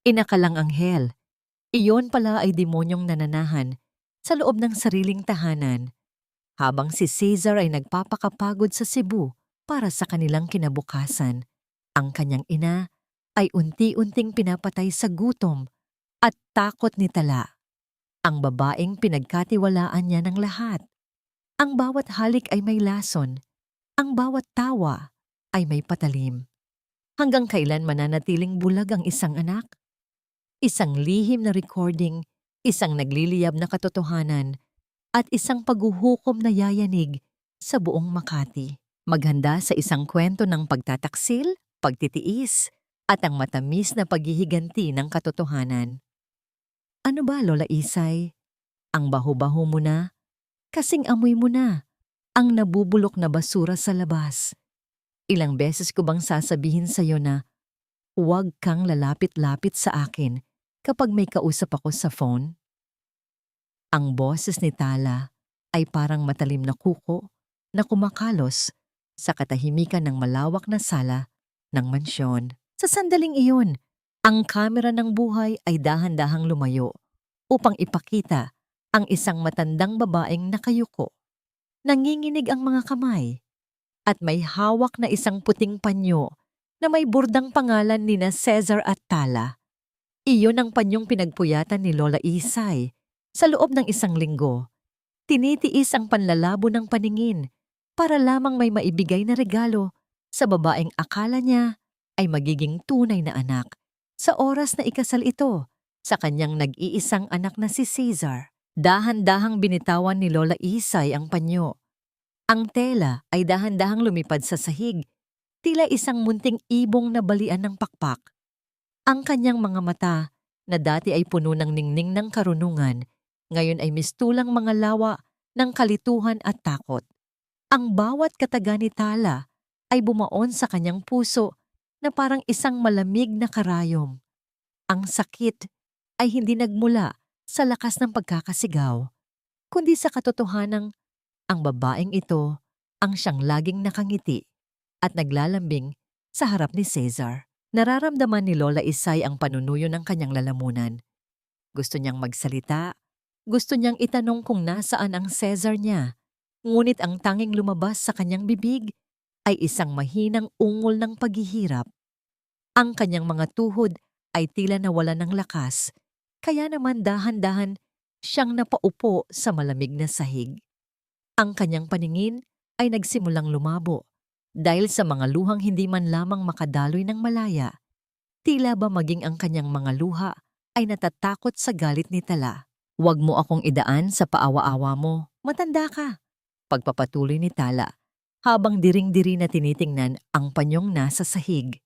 Inakalang anghel. Iyon pala ay demonyong nananahan sa loob ng sariling tahanan, habang si Caesar ay nagpapakapagod sa Cebu para sa kanilang kinabukasan. Ang kanyang ina ay unti-unting pinapatay sa gutom at takot ni Tala, ang babaeng pinagkatiwalaan niya ng lahat. Ang bawat halik ay may lason, ang bawat tawa ay may patalim. Hanggang kailan mananatiling bulag ang isang anak? Isang lihim na recording, isang nagliliyab na katotohanan, at isang paghuhukom na yayanig sa buong Makati. Maghanda sa isang kwento ng pagtataksil, pagtitiis, at ang matamis na paghihiganti ng katotohanan. Ano ba, Lola Isay? Ang baho-baho mo na? Kasing amoy mo na ang nabubulok na basura sa labas. Ilang beses ko bang sasabihin sa'yo na huwag kang lalapit-lapit sa akin kapag may kausap ako sa phone? Ang boses ni Tala ay parang matalim na kuko na kumakalos sa katahimikan ng malawak na sala ng mansyon. Sa sandaling iyon, ang kamera ng buhay ay dahan-dahang lumayo upang ipakita ang isang matandang babaeng nakayuko. Nanginginig ang mga kamay at may hawak na isang puting panyo na may burdang pangalan ni na Cesar at Tala. Iyon ang panyong pinagpuyatan ni Lola Isay sa loob ng isang linggo. Tinitiis ang panlalabo ng paningin para lamang may maibigay na regalo sa babaeng akala niya ay magiging tunay na anak sa oras na ikasal ito sa kanyang nag-iisang anak na si Caesar. Dahan-dahang binitawan ni Lola Isay ang panyo. Ang tela ay dahan-dahang lumipad sa sahig, tila isang munting ibong na balian ng pakpak. Ang kanyang mga mata, na dati ay puno ng ningning ng karunungan, ngayon ay mistulang mga lawa ng kalituhan at takot. Ang bawat kataga ni Tala ay bumaon sa kanyang puso na parang isang malamig na karayom. Ang sakit ay hindi nagmula sa lakas ng pagkakasigaw, kundi sa katotohanang ang babaeng ito ang siyang laging nakangiti at naglalambing sa harap ni Cesar. Nararamdaman ni Lola Isay ang panunuyo ng kanyang lalamunan. Gusto niyang magsalita, gusto niyang itanong kung nasaan ang Cesar niya, ngunit ang tanging lumabas sa kanyang bibig ay isang mahinang ungol ng paghihirap. Ang kanyang mga tuhod ay tila nawala ng lakas, kaya naman dahan-dahan siyang napaupo sa malamig na sahig. Ang kanyang paningin ay nagsimulang lumabo dahil sa mga luhang hindi man lamang makadaloy ng malaya. Tila ba maging ang kanyang mga luha ay natatakot sa galit ni Tala. Huwag mo akong idaan sa paawa-awa mo, matanda ka. Pagpapatuloy ni Tala habang diring-diri na tinitingnan ang panyong nasa sahig.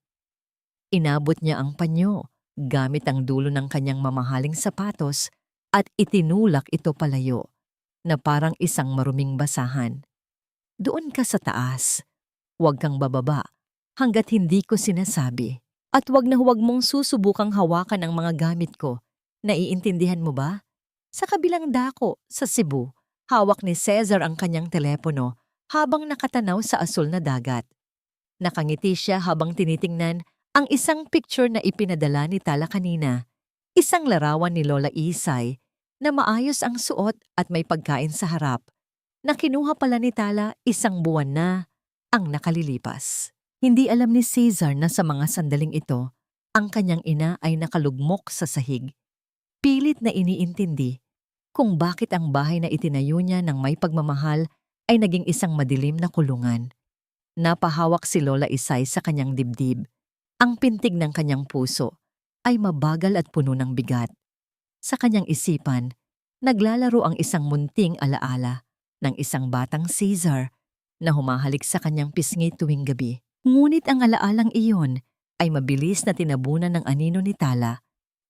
Inabot niya ang panyo gamit ang dulo ng kanyang mamahaling sapatos at itinulak ito palayo na parang isang maruming basahan. Doon ka sa taas. Huwag kang bababa hanggat hindi ko sinasabi. At huwag na huwag mong susubukang hawakan ang mga gamit ko. Naiintindihan mo ba? Sa kabilang dako, sa Cebu, hawak ni Cesar ang kanyang telepono habang nakatanaw sa asul na dagat. Nakangiti siya habang tinitingnan ang isang picture na ipinadala ni Tala kanina. Isang larawan ni Lola Isay na maayos ang suot at may pagkain sa harap, na kinuha pala ni Tala isang buwan na ang nakalilipas. Hindi alam ni Cesar na sa mga sandaling ito, ang kanyang ina ay nakalugmok sa sahig. Pilit na iniintindi kung bakit ang bahay na itinayo niya ng may pagmamahal ay naging isang madilim na kulungan. Napahawak si Lola Isay sa kanyang dibdib. Ang pintig ng kanyang puso ay mabagal at puno ng bigat. Sa kanyang isipan, naglalaro ang isang munting alaala ng isang batang Caesar na humahalik sa kanyang pisngi tuwing gabi. Ngunit ang alaalang iyon ay mabilis na tinabunan ng anino ni Tala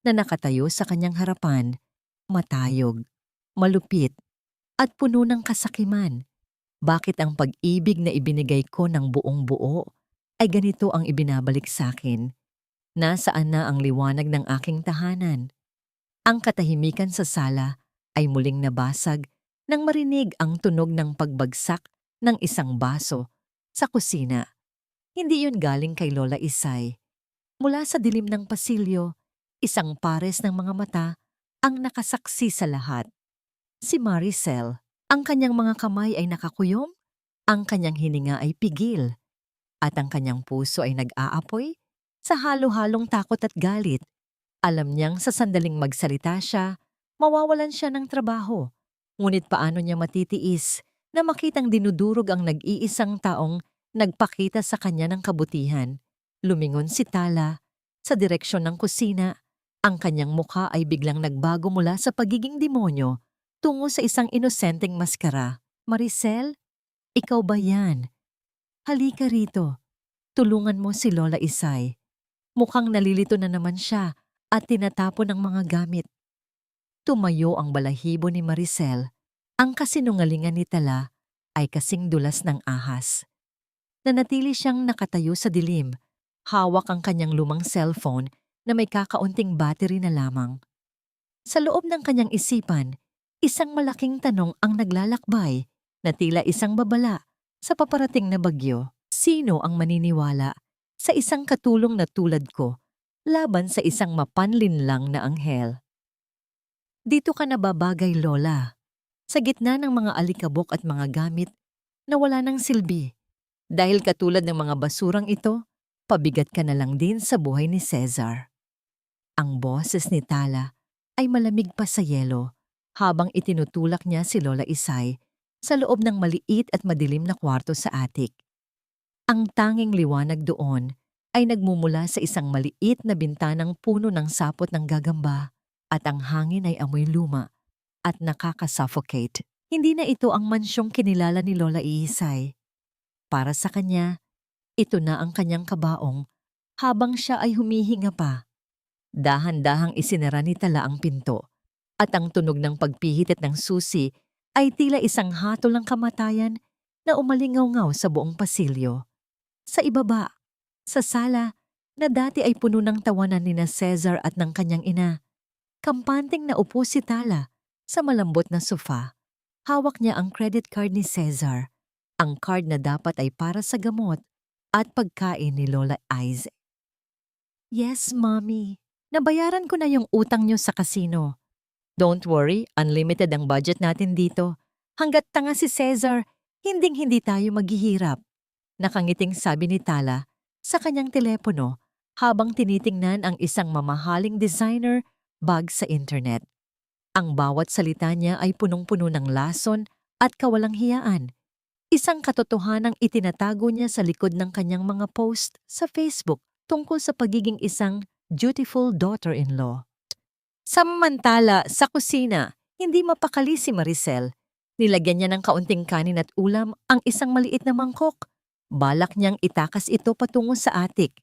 na nakatayo sa kanyang harapan, matayog, malupit, at puno ng kasakiman. Bakit ang pag-ibig na ibinigay ko ng buong buo ay ganito ang ibinabalik sa akin? Nasaan na ang liwanag ng aking tahanan? Ang katahimikan sa sala ay muling nabasag nang marinig ang tunog ng pagbagsak ng isang baso sa kusina. Hindi yun galing kay Lola Isay. Mula sa dilim ng pasilyo, Isang pares ng mga mata ang nakasaksi sa lahat. Si Maricel, ang kanyang mga kamay ay nakakuyom, ang kanyang hininga ay pigil, at ang kanyang puso ay nag-aapoy sa halo-halong takot at galit. Alam niyang sa sandaling magsalita siya, mawawalan siya ng trabaho. Ngunit paano niya matitiis na makitang dinudurog ang nag-iisang taong nagpakita sa kanya ng kabutihan? Lumingon si Tala sa direksyon ng kusina. Ang kanyang mukha ay biglang nagbago mula sa pagiging demonyo tungo sa isang inosenteng maskara. Maricel, ikaw ba yan? Halika rito. Tulungan mo si Lola Isay. Mukhang nalilito na naman siya at tinatapon ang mga gamit. Tumayo ang balahibo ni Maricel. Ang kasinungalingan ni Tala ay kasing dulas ng ahas. Nanatili siyang nakatayo sa dilim. Hawak ang kanyang lumang cellphone na may kakaunting battery na lamang. Sa loob ng kanyang isipan, isang malaking tanong ang naglalakbay na tila isang babala sa paparating na bagyo. Sino ang maniniwala sa isang katulong na tulad ko laban sa isang mapanlinlang na anghel? Dito ka nababagay, Lola. Sa gitna ng mga alikabok at mga gamit na wala ng silbi. Dahil katulad ng mga basurang ito, pabigat ka na lang din sa buhay ni Cesar. Ang boses ni Tala ay malamig pa sa yelo habang itinutulak niya si Lola Isay sa loob ng maliit at madilim na kwarto sa attic. Ang tanging liwanag doon ay nagmumula sa isang maliit na bintanang puno ng sapot ng gagamba at ang hangin ay amoy luma at nakakasuffocate. Hindi na ito ang mansyong kinilala ni Lola Isay. Para sa kanya, ito na ang kanyang kabaong habang siya ay humihinga pa. Dahan-dahang isinara ni Tala ang pinto at ang tunog ng pagpihitit ng susi ay tila isang hatol ng kamatayan na umalingaw-ngaw sa buong pasilyo. Sa ibaba, sa sala na dati ay puno ng tawanan ni na Cesar at ng kanyang ina, kampanteng naupo si Tala sa malambot na sofa. Hawak niya ang credit card ni Cesar, ang card na dapat ay para sa gamot at pagkain ni Lola Isay. Yes, Mommy. Nabayaran ko na yung utang nyo sa kasino. Don't worry, unlimited ang budget natin dito. Hanggat tanga si Cesar, hinding-hindi tayo maghihirap. Nakangiting sabi ni Tala sa kanyang telepono habang tinitingnan ang isang mamahaling designer bag sa internet. Ang bawat salita niya ay punong-puno ng lason at kawalang hiyaan. Isang katotohanang itinatago niya sa likod ng kanyang mga post sa Facebook tungkol sa pagiging isang dutiful daughter-in-law. Samantala, sa kusina, hindi mapakali si Maricel. Nilagyan niya ng kaunting kanin at ulam ang isang maliit na mangkok. Balak niyang itakas ito patungo sa attic.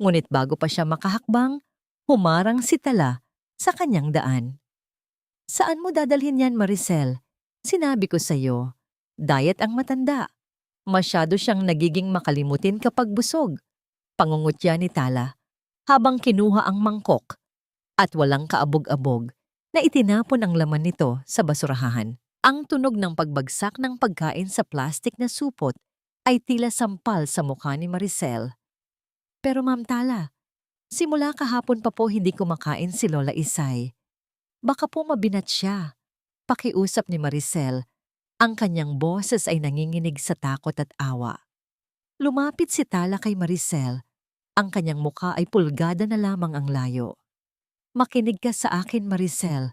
Ngunit bago pa siya makahakbang, humarang si Tala sa kanyang daan. Saan mo dadalhin yan, Maricel? Sinabi ko sa'yo, diet ang matanda. Masyado siyang nagiging makalimutin kapag busog. Pangungutya ni Tala habang kinuha ang mangkok at walang kaabog-abog na itinapon ang laman nito sa basurahan. Ang tunog ng pagbagsak ng pagkain sa plastik na supot ay tila sampal sa mukha ni Maricel. Pero Ma'am Tala, simula kahapon pa po hindi kumakain si Lola Isay. Baka po mabinat siya. Pakiusap ni Maricel. Ang kanyang boses ay nanginginig sa takot at awa. Lumapit si Tala kay Maricel. Ang kanyang mukha ay pulgada na lamang ang layo. Makinig ka sa akin, Maricel.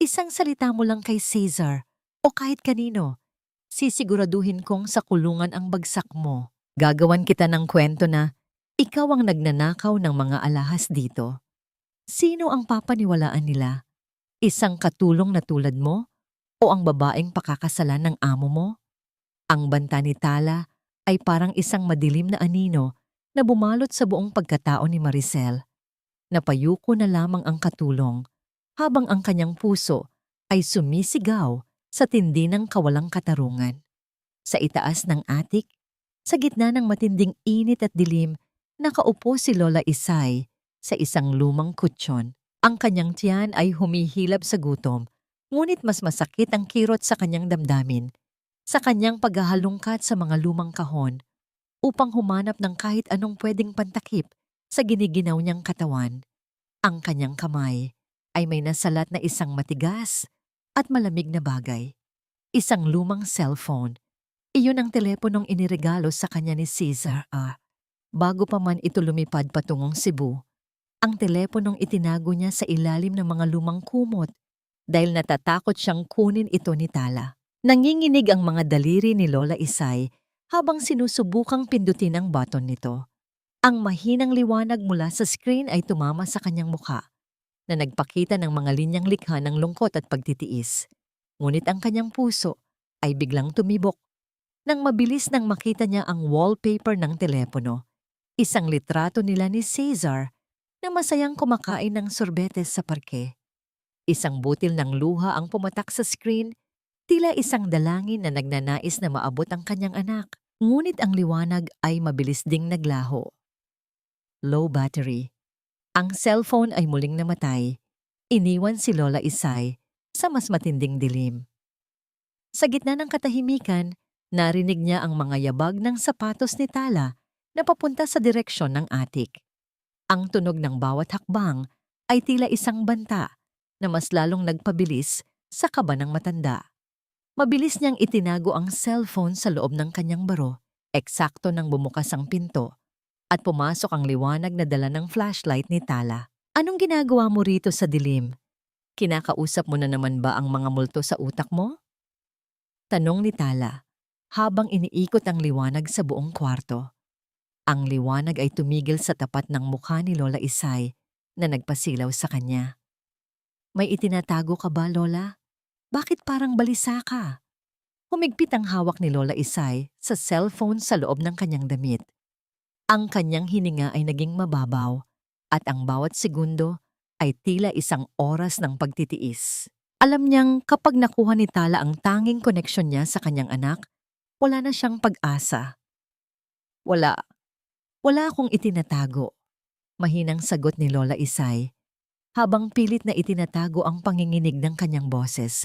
Isang salita mo lang kay Cesar o kahit kanino. Sisiguraduhin kong sa kulungan ang bagsak mo. Gagawan kita ng kwento na ikaw ang nagnanakaw ng mga alahas dito. Sino ang papaniwalaan nila? Isang katulong na tulad mo o ang babaeng pakakasalan ng amo mo? Ang banta ni Tala ay parang isang madilim na anino na bumalot sa buong pagkatao ni Maricel. Napayuko na lamang ang katulong habang ang kanyang puso ay sumisigaw sa tindi ng kawalang katarungan. Sa itaas ng attic, sa gitna ng matinding init at dilim, nakaupo si Lola Isay sa isang lumang kutsyon. Ang kanyang tiyan ay humihilab sa gutom, ngunit mas masakit ang kirot sa kanyang damdamin, sa kanyang paghahalungkat sa mga lumang kahon, upang humanap ng kahit anong pwedeng pantakip sa giniginaw niyang katawan. Ang kanyang kamay ay may nasalat na isang matigas at malamig na bagay. Isang lumang cellphone. Iyon ang teleponong iniregalo sa kanya ni Caesar. Bago pa man ito lumipad patungong Cebu, ang teleponong itinago niya sa ilalim ng mga lumang kumot dahil natatakot siyang kunin ito ni Tala. Nanginginig ang mga daliri ni Lola Isay habang sinusubukang pindutin ang button nito. Ang mahinang liwanag mula sa screen ay tumama sa kanyang mukha na nagpakita ng mga linyang likha ng lungkot at pagtitiis. Ngunit ang kanyang puso ay biglang tumibok nang mabilis nang makita niya ang wallpaper ng telepono. Isang litrato nila ni Caesar na masayang kumakain ng sorbetes sa parke. Isang butil ng luha ang pumatak sa screen, tila isang dalangin na nagnanais na maabot ang kanyang anak. Ngunit ang liwanag ay mabilis ding naglaho. Low battery. Ang cellphone ay muling namatay. Iniwan si Lola Isay sa mas matinding dilim. Sa gitna ng katahimikan, narinig niya ang mga yabag ng sapatos ni Tala na papunta sa direksyon ng atik. Ang tunog ng bawat hakbang ay tila isang banta na mas lalong nagpabilis sa kaba ng matanda. Mabilis niyang itinago ang cellphone sa loob ng kanyang baro, eksakto nang bumukas ang pinto at pumasok ang liwanag na dala ng flashlight ni Tala. Anong ginagawa mo rito sa dilim? Kinakausap mo na naman ba ang mga multo sa utak mo? Tanong ni Tala habang iniikot ang liwanag sa buong kwarto. Ang liwanag ay tumigil sa tapat ng mukha ni Lola Isay na nagpasilaw sa kanya. May itinatago ka ba, Lola? Bakit parang balisa ka? Humigpit ang hawak ni Lola Isay sa cellphone sa loob ng kanyang damit. Ang kanyang hininga ay naging mababaw at ang bawat segundo ay tila isang oras ng pagtitiis. Alam niyang kapag nakuha ni Tala ang tanging koneksyon niya sa kanyang anak, wala na siyang pag-asa. Wala akong itinatago, mahinang sagot ni Lola Isay, habang pilit na itinatago ang panginginig ng kanyang boses.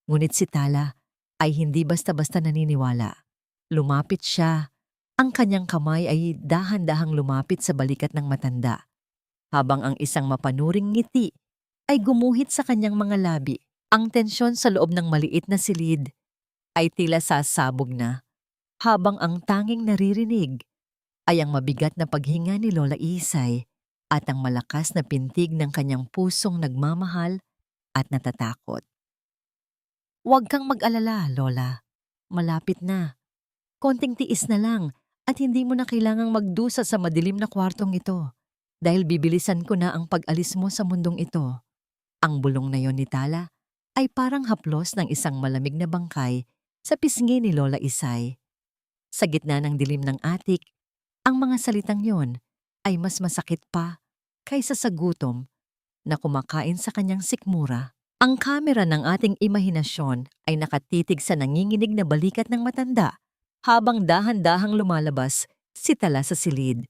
Ngunit si Tala ay hindi basta-basta naniniwala. Lumapit siya. Ang kanyang kamay ay dahan-dahang lumapit sa balikat ng matanda, habang ang isang mapanuring ngiti ay gumuhit sa kanyang mga labi. Ang tensyon sa loob ng maliit na silid ay tila sasabog na, habang ang tanging naririnig ay ang mabigat na paghinga ni Lola Isay at ang malakas na pintig ng kanyang pusong nagmamahal at natatakot. Huwag kang mag-alala, Lola. Malapit na. Konting tiis na lang at hindi mo na kailangang magdusa sa madilim na kwartong ito dahil bibilisan ko na ang pag-alis mo sa mundong ito. Ang bulong na yon ni Tala ay parang haplos ng isang malamig na bangkay sa pisngi ni Lola Isay. Sa gitna ng dilim ng atik, ang mga salitang yon ay mas masakit pa kaysa sa gutom na kumakain sa kanyang sikmura. Ang kamera ng ating imahinasyon ay nakatitig sa nanginginig na balikat ng matanda habang dahan-dahang lumalabas si Tala sa silid.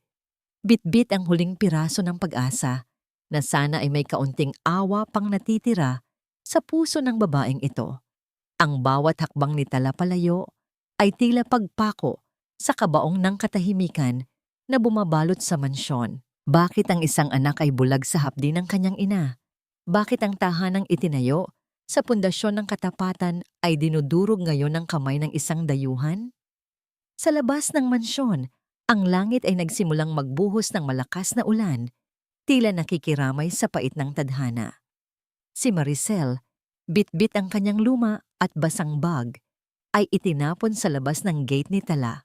Bit-bit ang huling piraso ng pag-asa na sana ay may kaunting awa pang natitira sa puso ng babaeng ito. Ang bawat hakbang ni Tala palayo ay tila pagpako sa kabaong ng katahimikan na bumabalot sa mansyon. Bakit ang isang anak ay bulag sa hapdi ng kanyang ina? Bakit ang tahanang itinayo sa pundasyon ng katapatan ay dinudurog ngayon ng kamay ng isang dayuhan? Sa labas ng mansyon, ang langit ay nagsimulang magbuhos ng malakas na ulan, tila nakikiramay sa pait ng tadhana. Si Maricel, bit-bit ang kanyang luma at basang bag, ay itinapon sa labas ng gate ni Tala.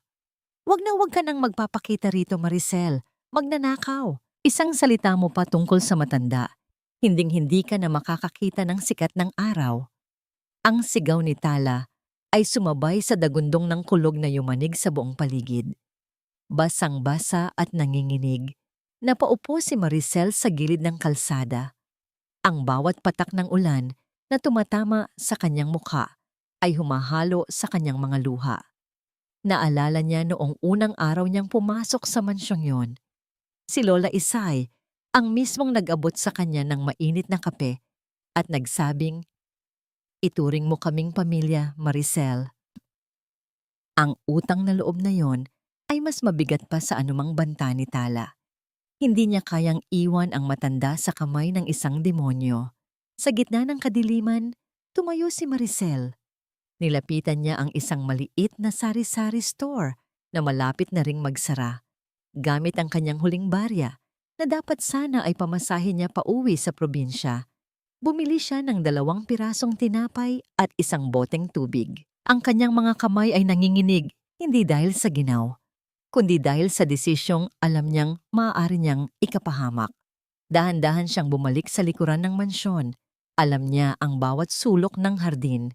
Huwag ka nang magpapakita rito, Maricel. Magnanakaw. Isang salita mo pa tungkol sa matanda. Hinding-hindi ka na makakakita ng sikat ng araw. Ang sigaw ni Tala ay sumabay sa dagundong ng kulog na yumanig sa buong paligid. Basang-basa at nanginginig, napaupo si Maricel sa gilid ng kalsada. Ang bawat patak ng ulan na tumatama sa kanyang mukha ay humahalo sa kanyang mga luha. Naalala niya noong unang araw niyang pumasok sa mansyong yon. Si Lola Isay ang mismong nag-abot sa kanya ng mainit na kape at nagsabing, "Ituring mo kaming pamilya, Maricel." Ang utang na loob na yon ay mas mabigat pa sa anumang banta ni Tala. Hindi niya kayang iwan ang matanda sa kamay ng isang demonyo. Sa gitna ng kadiliman, tumayo si Maricel. Nilapitan niya ang isang maliit na sari-sari store na malapit na ring magsara. Gamit ang kanyang huling barya na dapat sana ay pamasahin niya pauwi sa probinsya. Bumili siya ng 2 pirasong tinapay at isang boteng tubig. Ang kanyang mga kamay ay nanginginig, hindi dahil sa ginaw, kundi dahil sa desisyong alam niyang maaari niyang ikapahamak. Dahan-dahan siyang bumalik sa likuran ng mansyon. Alam niya ang bawat sulok ng hardin.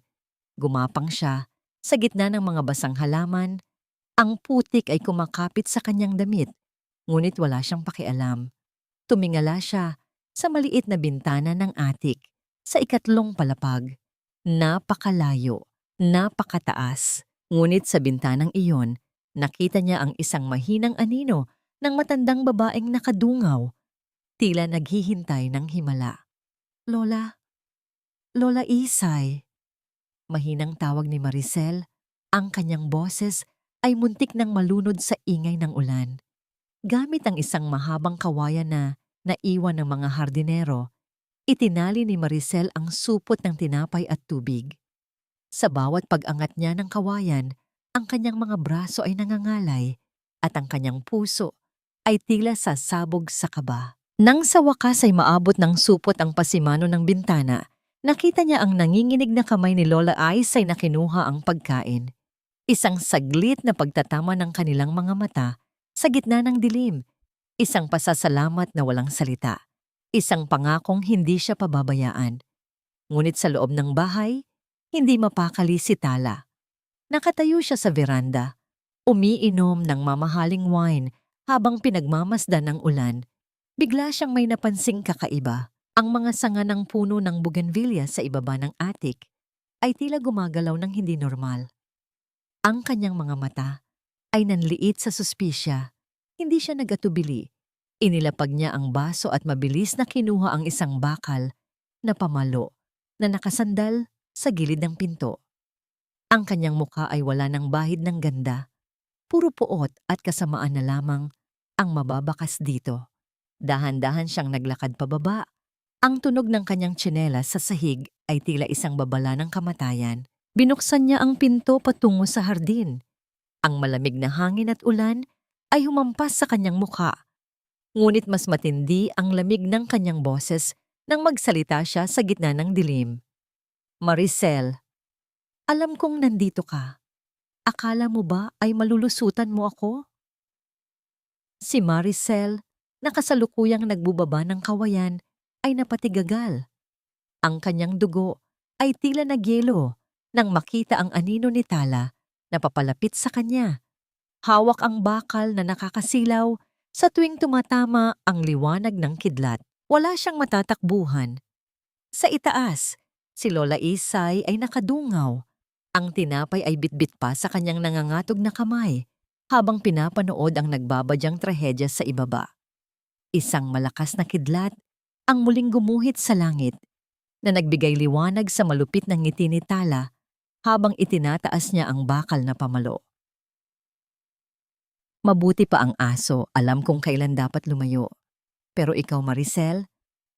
Gumapang siya sa gitna ng mga basang halaman. Ang putik ay kumakapit sa kanyang damit, ngunit wala siyang pakialam. Tumingala siya sa maliit na bintana ng atik sa ikatlong palapag. Napakalayo, napakataas. Ngunit sa bintanang iyon, nakita niya ang isang mahinang anino ng matandang babaeng nakadungaw, tila naghihintay ng himala. Lola, Lola Isay. Mahinang tawag ni Maricel. Ang kanyang boses ay muntik nang malunod sa ingay ng ulan. Gamit ang isang mahabang kawayan na naiwan ng mga hardinero, itinali ni Maricel ang supot ng tinapay at tubig. Sa bawat pag-angat niya ng kawayan, ang kanyang mga braso ay nangangalay at ang kanyang puso ay tila sasabog sa kaba. Nang sa wakas ay maabot ng supot ang pasimano ng bintana, nakita niya ang nanginginig na kamay ni Lola Ice ay nakinuha ang pagkain. Isang saglit na pagtatama ng kanilang mga mata sa gitna ng dilim. Isang pasasalamat na walang salita. Isang pangakong hindi siya pababayaan. Ngunit sa loob ng bahay, hindi mapakali si Tala. Nakatayo siya sa veranda, umiinom ng mamahaling wine habang pinagmamasdan ng ulan. Bigla siyang may napansing kakaiba. Ang mga sanga ng puno ng bougainvillea sa ibaba ng atik ay tila gumagalaw ng hindi normal. Ang kanyang mga mata ay nanliit sa suspisya. Hindi siya nagatubili. Inilapag niya ang baso at mabilis na kinuha ang isang bakal na pamalo na nakasandal sa gilid ng pinto. Ang kanyang muka ay wala ng bahid ng ganda. Puro puot at kasamaan na lamang ang mababakas dito. Dahan-dahan siyang naglakad pababa. Ang tunog ng kanyang tsinelas sa sahig ay tila isang babala ng kamatayan. Binuksan niya ang pinto patungo sa hardin. Ang malamig na hangin at ulan ay humampas sa kanyang mukha. Ngunit mas matindi ang lamig ng kanyang boses nang magsalita siya sa gitna ng dilim. Maricel, alam kong nandito ka. Akala mo ba ay malulusutan mo ako? Si Maricel, na kasalukuyang nagbubaba ng kawayan, ay napatigagal. Ang kanyang dugo ay tila nagyelo nang makita ang anino ni Tala na papalapit sa kanya. Hawak ang bakal na nakakasilaw sa tuwing tumatama ang liwanag ng kidlat. Wala siyang matatakbuhan. Sa itaas, si Lola Isay ay nakadungaw. Ang tinapay ay bitbit pa sa kanyang nangangatog na kamay habang pinapanood ang nagbabadyang trahedya sa ibaba. Isang malakas na kidlat ang muling gumuhit sa langit na nagbigay liwanag sa malupit ng ngiti ni Tala habang itinataas niya ang bakal na pamalo. Mabuti pa ang aso, alam kung kailan dapat lumayo. Pero ikaw, Maricel,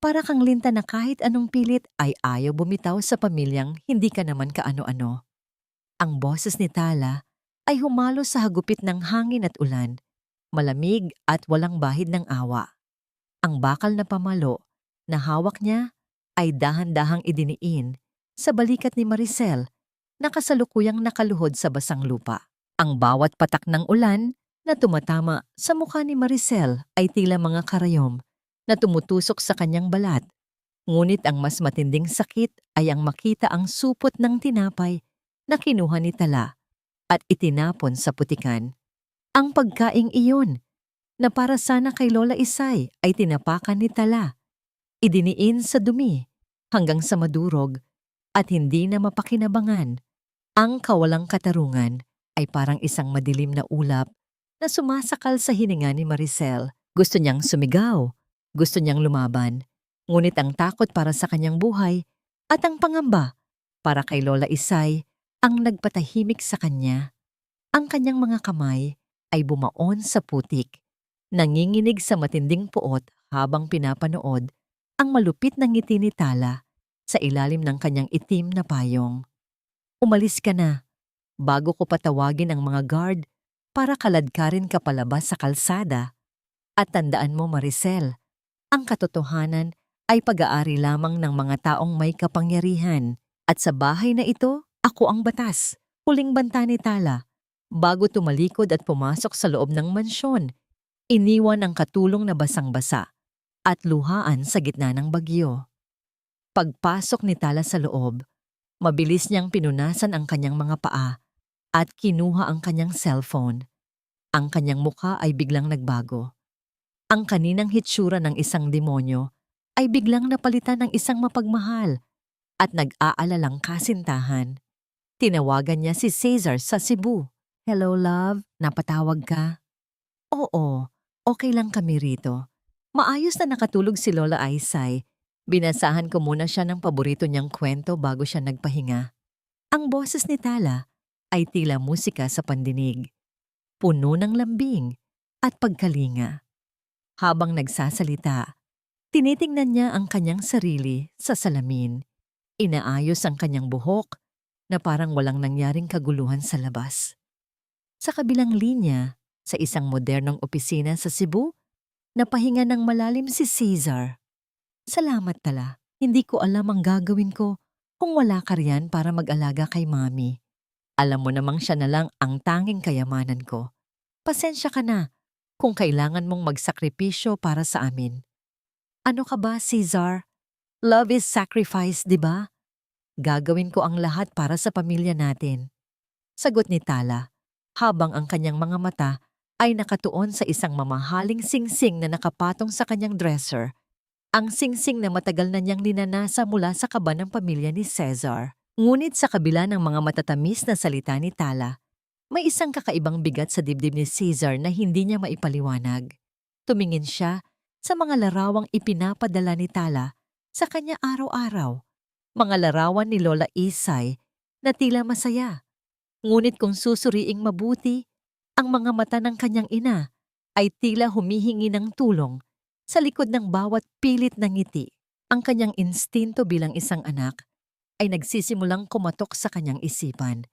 para kang linta na kahit anong pilit ay ayaw bumitaw sa pamilyang hindi ka naman kaano-ano. Ang boses ni Tala ay humalo sa hagupit ng hangin at ulan, malamig at walang bahid ng awa. Ang bakal na pamalo na hawak niya ay dahan-dahang idiniin sa balikat ni Maricel na kasalukuyang nakaluhod sa basang lupa. Ang bawat patak ng ulan na tumatama sa mukha ni Maricel ay tila mga karayom na tumutusok sa kanyang balat. Ngunit ang mas matinding sakit ay ang makita ang supot ng tinapay na kinuha ni Tala at itinapon sa putikan. Ang pagkaing iyon na para sana kay Lola Isay ay tinapakan ni Tala. Idiniin sa dumi hanggang sa madurog at hindi na mapakinabangan. Ang kawalang katarungan ay parang isang madilim na ulap na sumasakal sa hininga ni Maricel. Gusto niyang sumigaw, gusto niyang lumaban, ngunit ang takot para sa kanyang buhay at ang pangamba para kay Lola Isay ang nagpatahimik sa kanya. Ang kanyang mga kamay ay bumaon sa putik. Nanginginig sa matinding puot habang pinapanood ang malupit na ngiti ni Tala sa ilalim ng kanyang itim na payong. Umalis ka na, bago ko patawagin ang mga guard para kaladkarin ka palabas sa kalsada. At tandaan mo, Maricel, ang katotohanan ay pag-aari lamang ng mga taong may kapangyarihan. At sa bahay na ito, ako ang batas. Huling banta ni Tala. Bago tumalikod at pumasok sa loob ng mansyon, iniwan ang katulong na basang-basa at luhaan sa gitna ng bagyo. Pagpasok ni Tala sa loob, mabilis niyang pinunasan ang kanyang mga paa at kinuha ang kanyang cellphone. Ang kanyang mukha ay biglang nagbago. Ang kaninang hitsura ng isang demonyo ay biglang napalitan ng isang mapagmahal at nag-aalalang kasintahan. Tinawagan niya si Cesar sa Cebu. "Hello, love. Napatawag ka?" "Oo, okay lang kami rito. Maayos na nakatulog si Lola Aisay. Binasahan ko muna siya ng paborito niyang kwento bago siya nagpahinga." Ang boses ni Tala ay tila musika sa pandinig, puno ng lambing at pagkalinga. Habang nagsasalita, tinitingnan niya ang kanyang sarili sa salamin. Inaayos ang kanyang buhok na parang walang nangyaring kaguluhan sa labas. Sa kabilang linya, sa isang modernong opisina sa Cebu, napahinga ng malalim si Cesar. "Salamat, Tala. Hindi ko alam ang gagawin ko kung wala ka riyan para mag-alaga kay Mami. Alam mo namang siya na lang ang tanging kayamanan ko. Pasensya ka na kung kailangan mong magsakripisyo para sa amin." "Ano ka ba, Cesar? Love is sacrifice, di ba? Gagawin ko ang lahat para sa pamilya natin." Sagot ni Tala, habang ang kanyang mga mata ay nakatuon sa isang mamahaling singsing na nakapatong sa kanyang dresser. Ang singsing na matagal na niyang ninanasa mula sa kaba ng pamilya ni Cesar. Ngunit sa kabila ng mga matatamis na salita ni Tala, may isang kakaibang bigat sa dibdib ni Cesar na hindi niya maipaliwanag. Tumingin siya sa mga larawang ipinapadala ni Tala sa kanya araw-araw. Mga larawan ni Lola Isay na tila masaya. Ngunit kung susuriing mabuti, ang mga mata ng kanyang ina ay tila humihingi ng tulong sa likod ng bawat pilit na ngiti. Ang kanyang instinto bilang isang anak ay nagsisimulang kumatok sa kanyang isipan,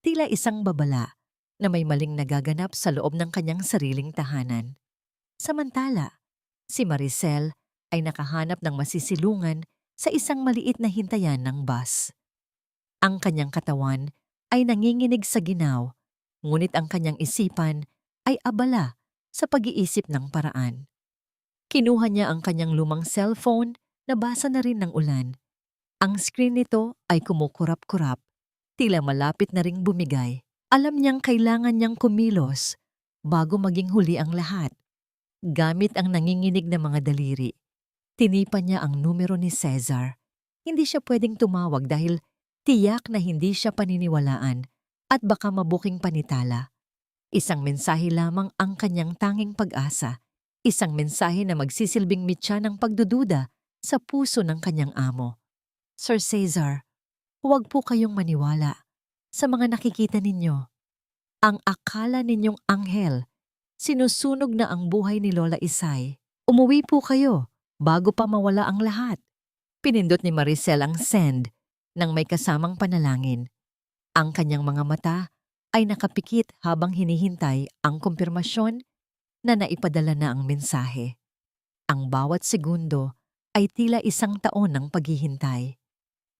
tila isang babala na may maling nagaganap sa loob ng kanyang sariling tahanan. Samantala, si Maricel ay nakahanap ng masisilungan sa isang maliit na hintayan ng bus. Ang kanyang katawan ay nanginginig sa ginaw, ngunit ang kanyang isipan ay abala sa pag-iisip ng paraan. Kinuha niya ang kanyang lumang cellphone na basa na rin ng ulan. Ang screen nito ay kumukurap-kurap, tila malapit na ring bumigay. Alam niyang kailangan niyang kumilos bago maging huli ang lahat. Gamit ang nanginginig na mga daliri, tinipan niya ang numero ni Cesar. Hindi siya pwedeng tumawag dahil tiyak na hindi siya paniniwalaan at baka mabuking panitala. Isang mensahe lamang ang kanyang tanging pag-asa. Isang mensahe na magsisilbing mitya ng pagdududa sa puso ng kanyang amo. "Sir Cesar, huwag po kayong maniwala sa mga nakikita ninyo. Ang akala ninyong anghel, sinusunog na ang buhay ni Lola Isay. Umuwi po kayo bago pa mawala ang lahat." Pinindot ni Maricel ang send nang may kasamang panalangin. Ang kanyang mga mata ay nakapikit habang hinihintay ang kumpirmasyon na naipadala na ang mensahe. Ang bawat segundo ay tila isang taon ng paghihintay.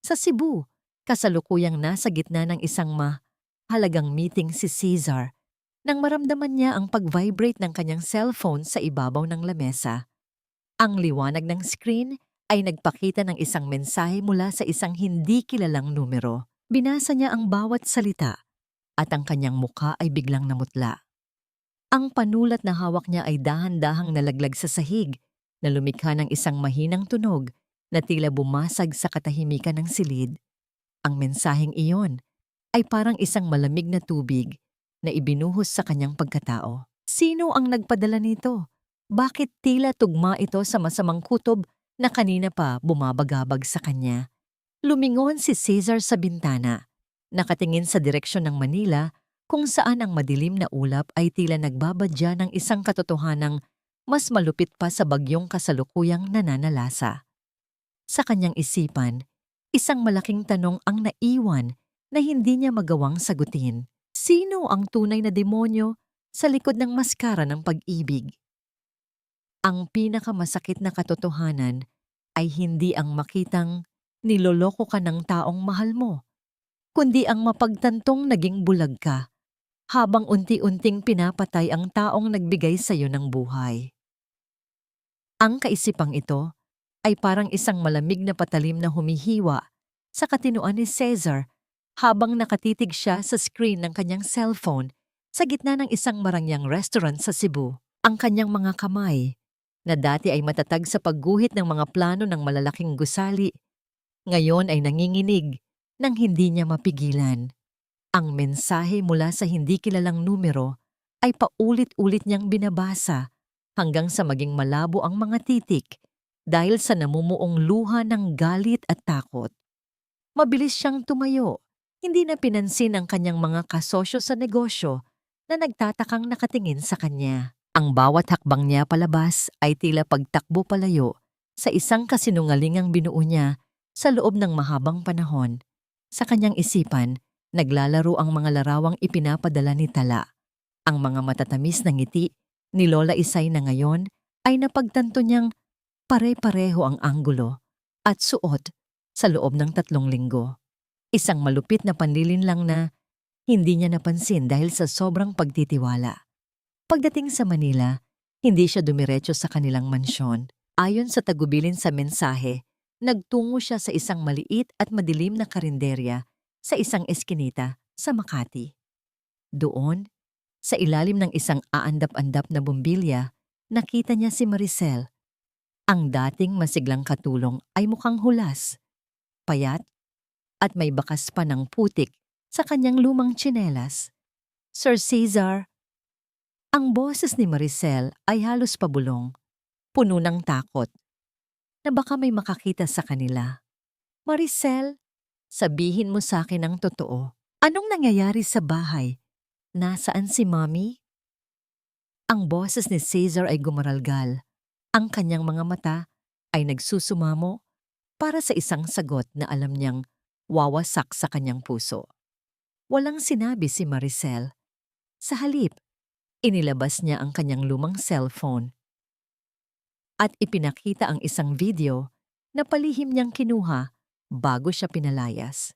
Sa Cebu, kasalukuyang nasa gitna ng isang mahalagang meeting si Cesar nang maramdaman niya ang pag-vibrate ng kanyang cellphone sa ibabaw ng lamesa. Ang liwanag ng screen ay nagpakita ng isang mensahe mula sa isang hindi kilalang numero. Binasa niya ang bawat salita at ang kanyang mukha ay biglang namutla. Ang panulat na hawak niya ay dahan-dahang nalaglag sa sahig na lumikha ng isang mahinang tunog na tila bumasag sa katahimikan ng silid. Ang mensaheng iyon ay parang isang malamig na tubig na ibinuhos sa kanyang pagkatao. Sino ang nagpadala nito? Bakit tila tugma ito sa masamang kutob na kanina pa bumabagabag sa kanya? Lumingon si Cesar sa bintana, nakatingin sa direksyon ng Manila kung saan ang madilim na ulap ay tila nagbabadya ng isang katotohanang mas malupit pa sa bagyong kasalukuyang nananalasa. Sa kanyang isipan, isang malaking tanong ang naiwan na hindi niya magawang sagutin. Sino ang tunay na demonyo sa likod ng maskara ng pag-ibig? Ang pinakamasakit na katotohanan ay hindi ang makitang niloloko ka ng taong mahal mo, kundi ang mapagtantong naging bulag ka habang unti-unting pinapatay ang taong nagbigay sa iyo ng buhay. Ang kaisipang ito ay parang isang malamig na patalim na humihiwa sa katinoan ni Cesar habang nakatitig siya sa screen ng kanyang cellphone sa gitna ng isang marangyang restaurant sa Cebu. Ang kanyang mga kamay, na dati ay matatag sa pagguhit ng mga plano ng malalaking gusali, ngayon ay nanginginig nang hindi niya mapigilan. Ang mensahe mula sa hindi kilalang numero ay paulit-ulit niyang binabasa hanggang sa maging malabo ang mga titik dahil sa namumuong luha ng galit at takot. Mabilis siyang tumayo, hindi na pinansin ang kanyang mga kasosyo sa negosyo na nagtatakang nakatingin sa kanya. Ang bawat hakbang niya palabas ay tila pagtakbo palayo sa isang kasinungalingang binuo niya sa loob ng mahabang panahon. Sa kanyang isipan, naglalaro ang mga larawang ipinapadala ni Tala. Ang mga matatamis na ngiti ni Lola Isay na ngayon ay napagtanto niyang pare-pareho ang anggulo at suot sa loob ng 3 linggo. Isang malupit na panlilinlang na hindi niya napansin dahil sa sobrang pagtitiwala. Pagdating sa Manila, hindi siya dumiretso sa kanilang mansyon. Ayon sa tagubilin sa mensahe, nagtungo siya sa isang maliit at madilim na karinderya sa isang eskinita sa Makati. Doon, sa ilalim ng isang aandap-andap na bumbilya, nakita niya si Maricel. Ang dating masiglang katulong ay mukhang hulas, payat, at may bakas pa ng putik sa kanyang lumang tsinelas. "Sir Cesar." Ang boses ni Maricel ay halos pabulong, puno ng takot, na baka may makakita sa kanila. "Maricel, sabihin mo sa akin ang totoo. Anong nangyayari sa bahay? Nasaan si Mommy?" Ang boses ni Cesar ay gumaralgal. Ang kanyang mga mata ay nagsusumamo para sa isang sagot na alam niyang wawasak sa kanyang puso. Walang sinabi si Maricel. Sa halip, inilabas niya ang kanyang lumang cellphone at ipinakita ang isang video na palihim niyang kinuha bago siya pinalayas.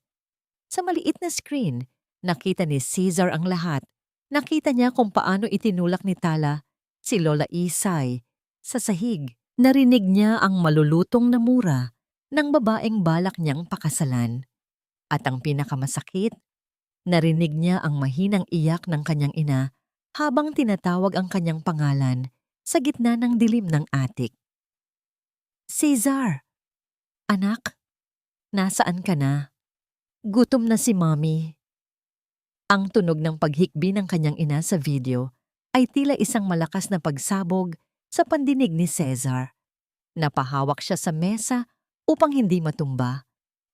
Sa maliit na screen, nakita ni Cesar ang lahat. Nakita niya kung paano itinulak ni Tala si Lola Isay sa sahig. Narinig niya ang malulutong na mura ng babaeng balak niyang pakasalan. At ang pinakamasakit, narinig niya ang mahinang iyak ng kanyang ina habang tinatawag ang kanyang pangalan sa gitna ng dilim ng atik. "Cesar! Anak, nasaan ka na? Gutom na si Mommy." Ang tunog ng paghikbi ng kanyang ina sa video ay tila isang malakas na pagsabog sa pandinig ni Cesar. Napahawak siya sa mesa upang hindi matumba.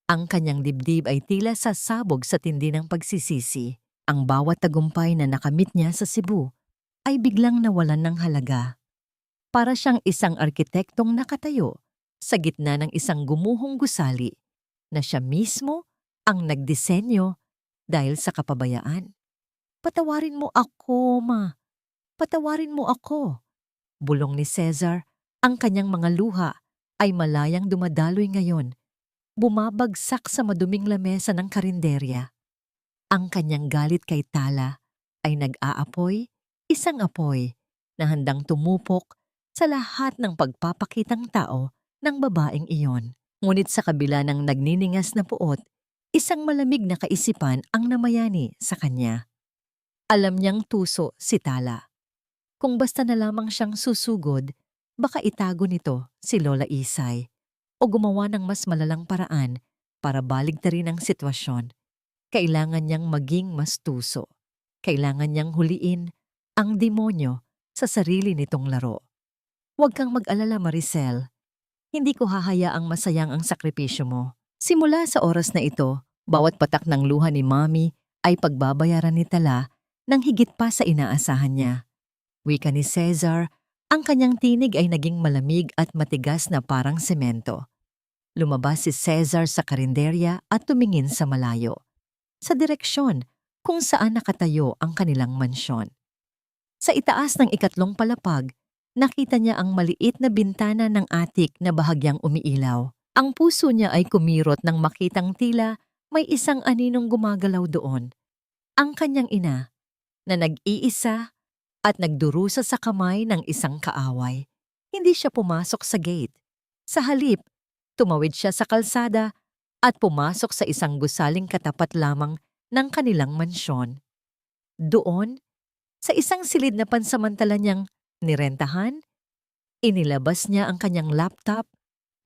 Ang kanyang dibdib ay tila sasabog sa tindi ng pagsisisi. Ang bawat tagumpay na nakamit niya sa Cebu ay biglang nawalan ng halaga. Para siyang isang arkitektong nakatayo sa gitna ng isang gumuhong gusali na siya mismo ang nagdisenyo dahil sa kapabayaan. "Patawarin mo ako, Ma. Patawarin mo ako." Bulong ni Cesar, ang kanyang mga luha ay malayang dumadaloy ngayon. Bumabagsak sa maduming lamesa ng karinderya. Ang kanyang galit kay Tala ay nag-aapoy, isang apoy na handang tumupok sa lahat ng pagpapakitang tao ng babaeng iyon. Ngunit sa kabila ng nagniningas na puot, isang malamig na kaisipan ang namayani sa kanya. Alam niyang tuso si Tala. Kung basta na lamang siyang susugod, baka itago nito si Lola Isay o gumawa ng mas malalang paraan para baligtarin ang sitwasyon. Kailangan niyang maging mas tuso. Kailangan niyang huliin ang demonyo sa sarili nitong laro. "Huwag kang mag-alala, Maricel. Hindi ko hahayaang masayang ang sakripisyo mo. Simula sa oras na ito, bawat patak ng luha ni Mommy ay pagbabayaran ni Tala ng higit pa sa inaasahan niya." Wika ni Cesar Ang kanyang tinig ay naging malamig at matigas na parang semento. Lumabas si Cesar sa karinderya at tumingin sa malayo, sa direksyon kung saan nakatayo ang kanilang mansyon. Sa itaas ng ikatlong palapag, nakita niya ang maliit na bintana ng atik na bahagyang umiilaw. Ang puso niya ay kumirot nang makitang tila may isang aninong gumagalaw doon. Ang kanyang ina, na nag-iisa at nagdurusa sa kamay ng isang kaaway. Hindi siya pumasok sa gate. Sa halip, tumawid siya sa kalsada at pumasok sa isang gusaling katapat lamang ng kanilang mansyon. Doon, sa isang silid na pansamantala niyang nirentahan, inilabas niya ang kanyang laptop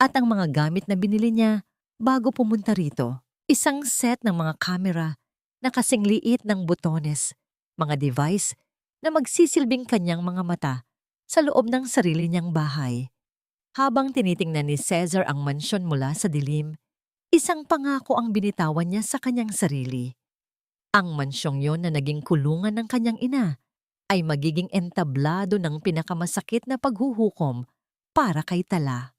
at ang mga gamit na binili niya bago pumunta rito. Isang set ng mga kamera na kasing liit ng butones, mga device na magsisilbing kanyang mga mata sa loob ng sarili niyang bahay. Habang tinitingnan ni Cesar ang mansyon mula sa dilim, isang pangako ang binitawan niya sa kanyang sarili. Ang mansyong yon na naging kulungan ng kanyang ina ay magiging entablado ng pinakamasakit na paghuhukom para kay Tala.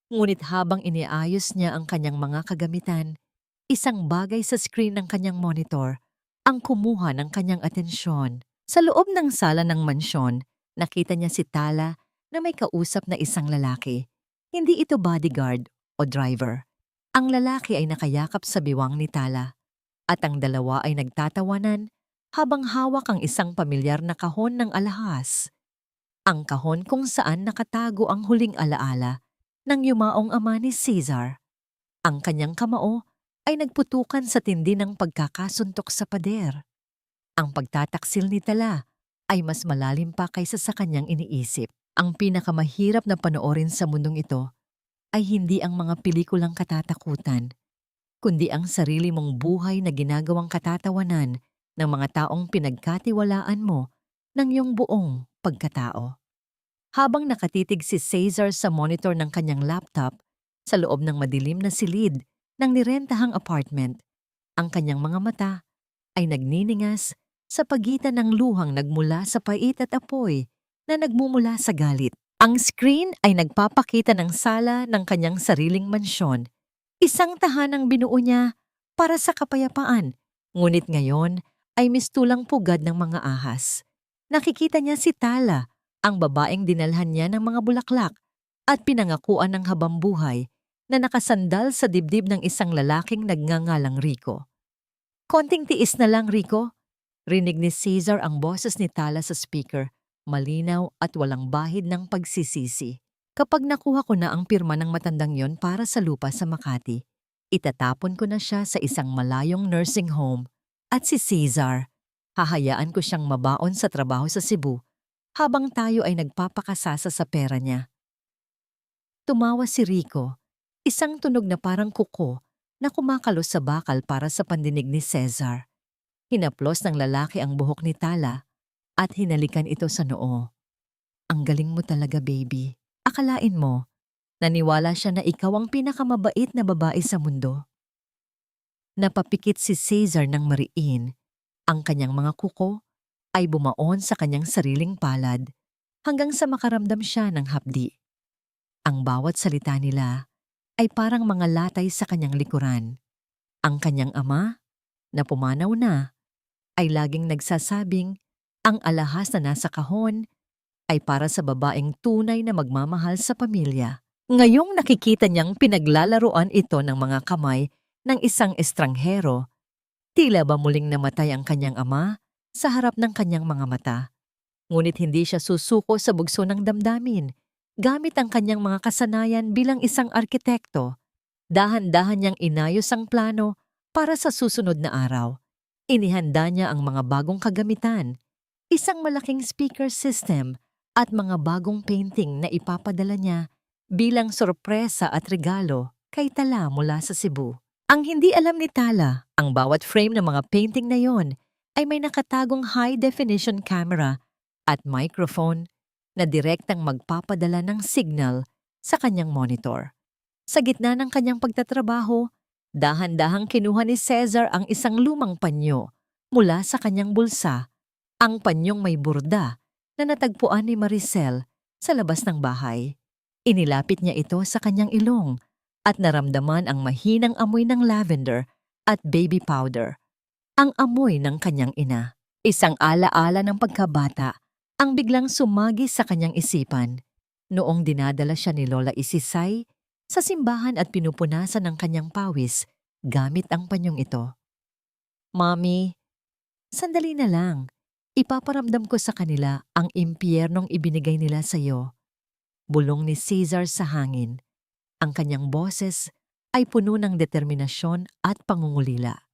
Ngunit habang iniayos niya ang kanyang mga kagamitan, isang bagay sa screen ng kanyang monitor ang kumuha ng kanyang atensyon. Sa loob ng sala ng mansyon, nakita niya si Tala na may kausap na isang lalaki. Hindi ito bodyguard o driver. Ang lalaki ay nakayakap sa biwang ni Tala at ang dalawa ay nagtatawanan habang hawak ang isang pamilyar na kahon ng alahas. Ang kahon kung saan nakatago ang huling alaala ng yumaong ama ni Cesar. Ang kanyang kamao ay nagputukan sa tindi ng pagkakasuntok sa pader. Ang pagtataksil ni Tala ay mas malalim pa kaysa sa kanyang iniisip. Ang pinakamahirap na panoorin sa mundong ito ay hindi ang mga pelikulang katatakutan, kundi ang sarili mong buhay na ginagawang katatawanan ng mga taong pinagkatiwalaan mo ng iyong buong pagkatao. Habang nakatitig si Cesar sa monitor ng kanyang laptop sa loob ng madilim na silid ng nirentahang apartment, ang kanyang mga mata ay nagniningas sa pagitan ng luhang nagmula sa pait at apoy na nagmumula sa galit. Ang screen ay nagpapakita ng sala ng kanyang sariling mansyon, isang tahanang binuo niya para sa kapayapaan, ngunit ngayon ay mistulang pugad ng mga ahas. Nakikita niya si Tala, ang babaeng dinalhan niya ng mga bulaklak at pinangakuan ng habambuhay na nakasandal sa dibdib ng isang lalaking nagngangalang Rico. "Konting tiis na lang, Rico," rinig ni Cesar ang boses ni Tala sa speaker, malinaw at walang bahid ng pagsisisi. "Kapag nakuha ko na ang pirma ng matandang yon para sa lupa sa Makati, itatapon ko na siya sa isang malayong nursing home at si Cesar, hahayaan ko siyang mabaon sa trabaho sa Cebu habang tayo ay nagpapakasasa sa pera niya." Tumawa si Rico, isang tunog na parang kuko na kumakalos sa bakal para sa pandinig ni Cesar. Hinaplos ng lalaki ang buhok ni Tala at hinalikan ito sa noo. "Ang galing mo talaga, baby. Akalain mo, naniwala siya na ikaw ang pinakamabait na babae sa mundo." Napapikit si Cesar ng mariin. Ang kanyang mga kuko ay bumaon sa kanyang sariling palad hanggang sa makaramdam siya ng hapdi. Ang bawat salita nila ay parang mga latay sa kanyang likuran. Ang kanyang ama, na pumanaw na, ay laging nagsasabing ang alahas na nasa kahon ay para sa babaeng tunay na magmamahal sa pamilya. Ngayong nakikita niyang pinaglalaruan ito ng mga kamay ng isang estranghero, tila ba muling namatay ang kanyang ama sa harap ng kanyang mga mata. Ngunit hindi siya susuko sa bugso ng damdamin. Gamit ang kanyang mga kasanayan bilang isang arkitekto, dahan-dahan niyang inayos ang plano para sa susunod na araw. Inihanda niya ang mga bagong kagamitan, isang malaking speaker system at mga bagong painting na ipapadala niya bilang sorpresa at regalo kay Tala mula sa Cebu. Ang hindi alam ni Tala, ang bawat frame ng mga painting na yon ay may nakatagong high-definition camera at microphone na direktang magpapadala ng signal sa kanyang monitor. Sa gitna ng kanyang pagtatrabaho, dahan-dahang kinuha ni Cesar ang isang lumang panyo mula sa kanyang bulsa, ang panyong may burda na natagpuan ni Maricel Sa labas ng bahay, inilapit niya ito sa kanyang ilong at naramdaman ang mahinang amoy ng lavender at baby powder, ang amoy ng kanyang ina. Isang alaala ng pagkabata ang biglang sumagi sa kanyang isipan noong dinadala siya ni Lola Isisay sa simbahan at pinupunasan ng kanyang pawis gamit ang panyong ito. Mami, sandali na lang. Ipaparamdam ko sa kanila ang impyernong ibinigay nila sa iyo. Bulong ni Caesar sa hangin. Ang kanyang boses ay puno ng determinasyon at pangungulila.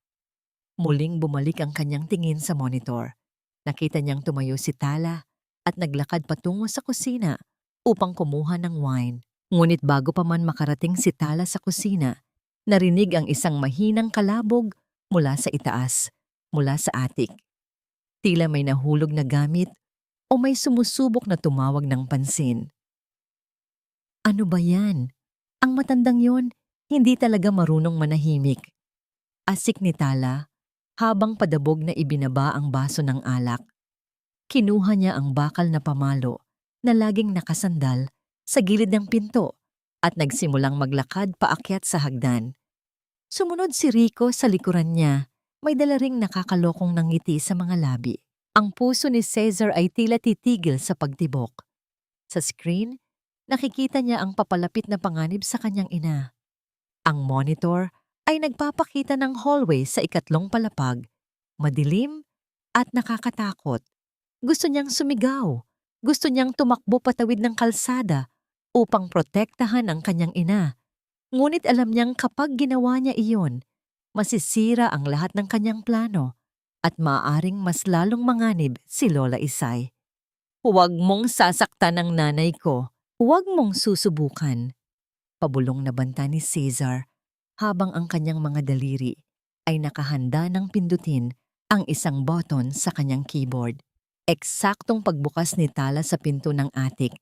Muling bumalik ang kanyang tingin sa monitor. Nakita niyang tumayo si Tala at naglakad patungo sa kusina upang kumuha ng wine. Ngunit bago pa man makarating si Tala sa kusina, narinig ang isang mahinang kalabog mula sa itaas, mula sa attic. Tila may nahulog na gamit o may sumusubok na tumawag ng pansin. Ano ba yan? Ang matandang yon, hindi talaga marunong manahimik. Asik ni Tala habang padabog na ibinaba ang baso ng alak. Kinuha niya ang bakal na pamalo na laging nakasandal sa gilid ng pinto at nagsimulang maglakad paakyat sa hagdan. Sumunod si Rico sa likuran niya, may dala ring nakakalokong nangiti sa mga labi. Ang puso ni Caesar ay tila titigil sa pagtibok. Sa screen, nakikita niya ang papalapit na panganib sa kanyang ina. Ang monitor ay nagpapakita ng hallway sa ikatlong palapag, madilim at nakakatakot. Gusto niyang sumigaw. Gusto niyang tumakbo patawid ng kalsada upang protektahan ang kanyang ina. Ngunit alam niyang kapag ginawa niya iyon, masisira ang lahat ng kanyang plano at maaaring mas lalong manganib si Lola Isay. Huwag mong sasaktan ang nanay ko. Huwag mong susubukan. Pabulong na banta ni Caesar habang ang kanyang mga daliri ay nakahanda ng pindutin ang isang button sa kanyang keyboard. Eksaktong pagbukas ni Tala sa pinto ng attic,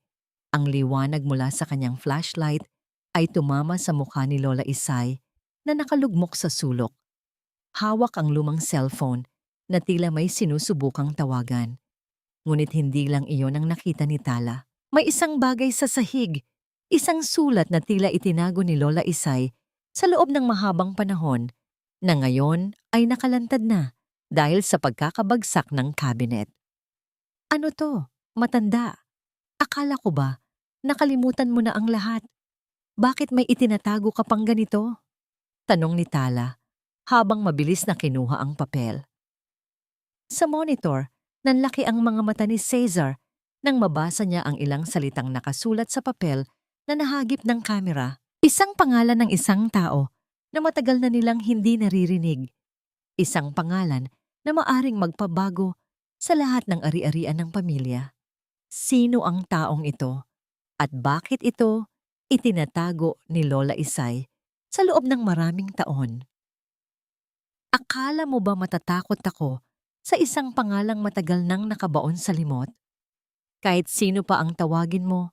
ang liwanag mula sa kanyang flashlight ay tumama sa mukha ni Lola Isay na nakalugmok sa sulok. Hawak ang lumang cellphone na tila may sinusubukang tawagan. Ngunit hindi lang iyon ang nakita ni Tala. May isang bagay sa sahig, isang sulat na tila itinago ni Lola Isay sa loob ng mahabang panahon na ngayon ay nakalantad na dahil sa pagkakabagsak ng cabinet. Ano to? Matanda. Akala ko ba nakalimutan mo na ang lahat? Bakit may itinatago ka pang ganito? Tanong ni Tala habang mabilis na kinuha ang papel. Sa monitor, nanlaki ang mga mata ni Caesar nang mabasa niya ang ilang salitang nakasulat sa papel na nahagip ng kamera. Isang pangalan ng isang tao na matagal na nilang hindi naririnig. Isang pangalan na maaring magpabago sa lahat ng ari-arian ng pamilya. Sino ang taong ito? At bakit ito itinatago ni Lola Isay sa loob ng maraming taon? Akala mo ba matatakot ako sa isang pangalang matagal nang nakabaon sa limot? Kahit sino pa ang tawagin mo,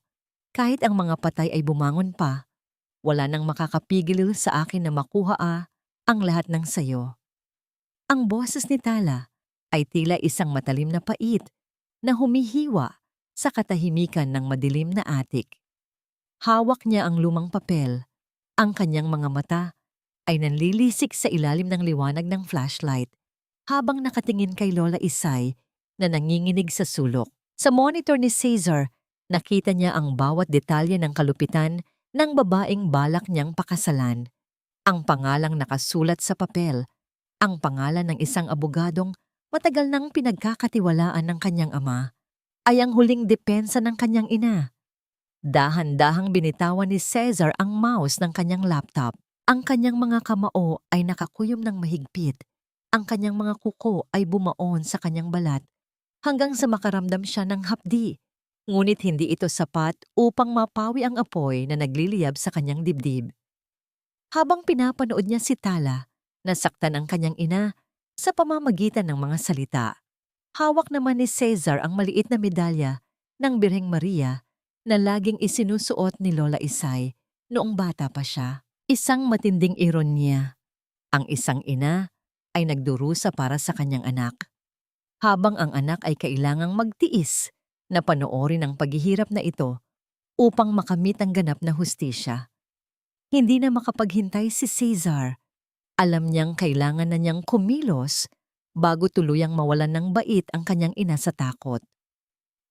kahit ang mga patay ay bumangon pa, wala nang makakapigil sa akin na makuha ang lahat ng sayo. Ang boses ni Tala ay tila isang matalim na pait na humihiwa sa katahimikan ng madilim na attic. Hawak niya ang lumang papel. Ang kanyang mga mata ay nanlilisik sa ilalim ng liwanag ng flashlight habang nakatingin kay Lola Isay na nanginginig sa sulok. Sa monitor ni Caesar, nakita niya ang bawat detalye ng kalupitan ng babaeng balak niyang pakasalan. Ang pangalang nakasulat sa papel, ang pangalan ng isang abogadong matagal nang pinagkakatiwalaan ng kanyang ama, ay ang huling depensa ng kanyang ina. Dahan-dahang binitawan ni Caesar ang mouse ng kanyang laptop. Ang kanyang mga kamao ay nakakuyom ng mahigpit. Ang kanyang mga kuko ay bumaon sa kanyang balat hanggang sa makaramdam siya ng hapdi. Ngunit hindi ito sapat upang mapawi ang apoy na nagliliyab sa kanyang dibdib. Habang pinapanood niya si Tala, nasaktan ang kanyang ina sa pamamagitan ng mga salita. Hawak naman ni Caesar ang maliit na medalya ng Birheng Maria na laging isinusuot ni Lola Isay noong bata pa siya. Isang matinding ironya. Ang isang ina ay nagdurusa para sa kanyang anak, habang ang anak ay kailangang magtiis na panoorin ang paghihirap na ito upang makamit ang ganap na hustisya. Hindi na makapaghintay si Caesar. Alam niyang kailangan na niyang kumilos bago tuluyang mawalan ng bait ang kanyang ina sa takot.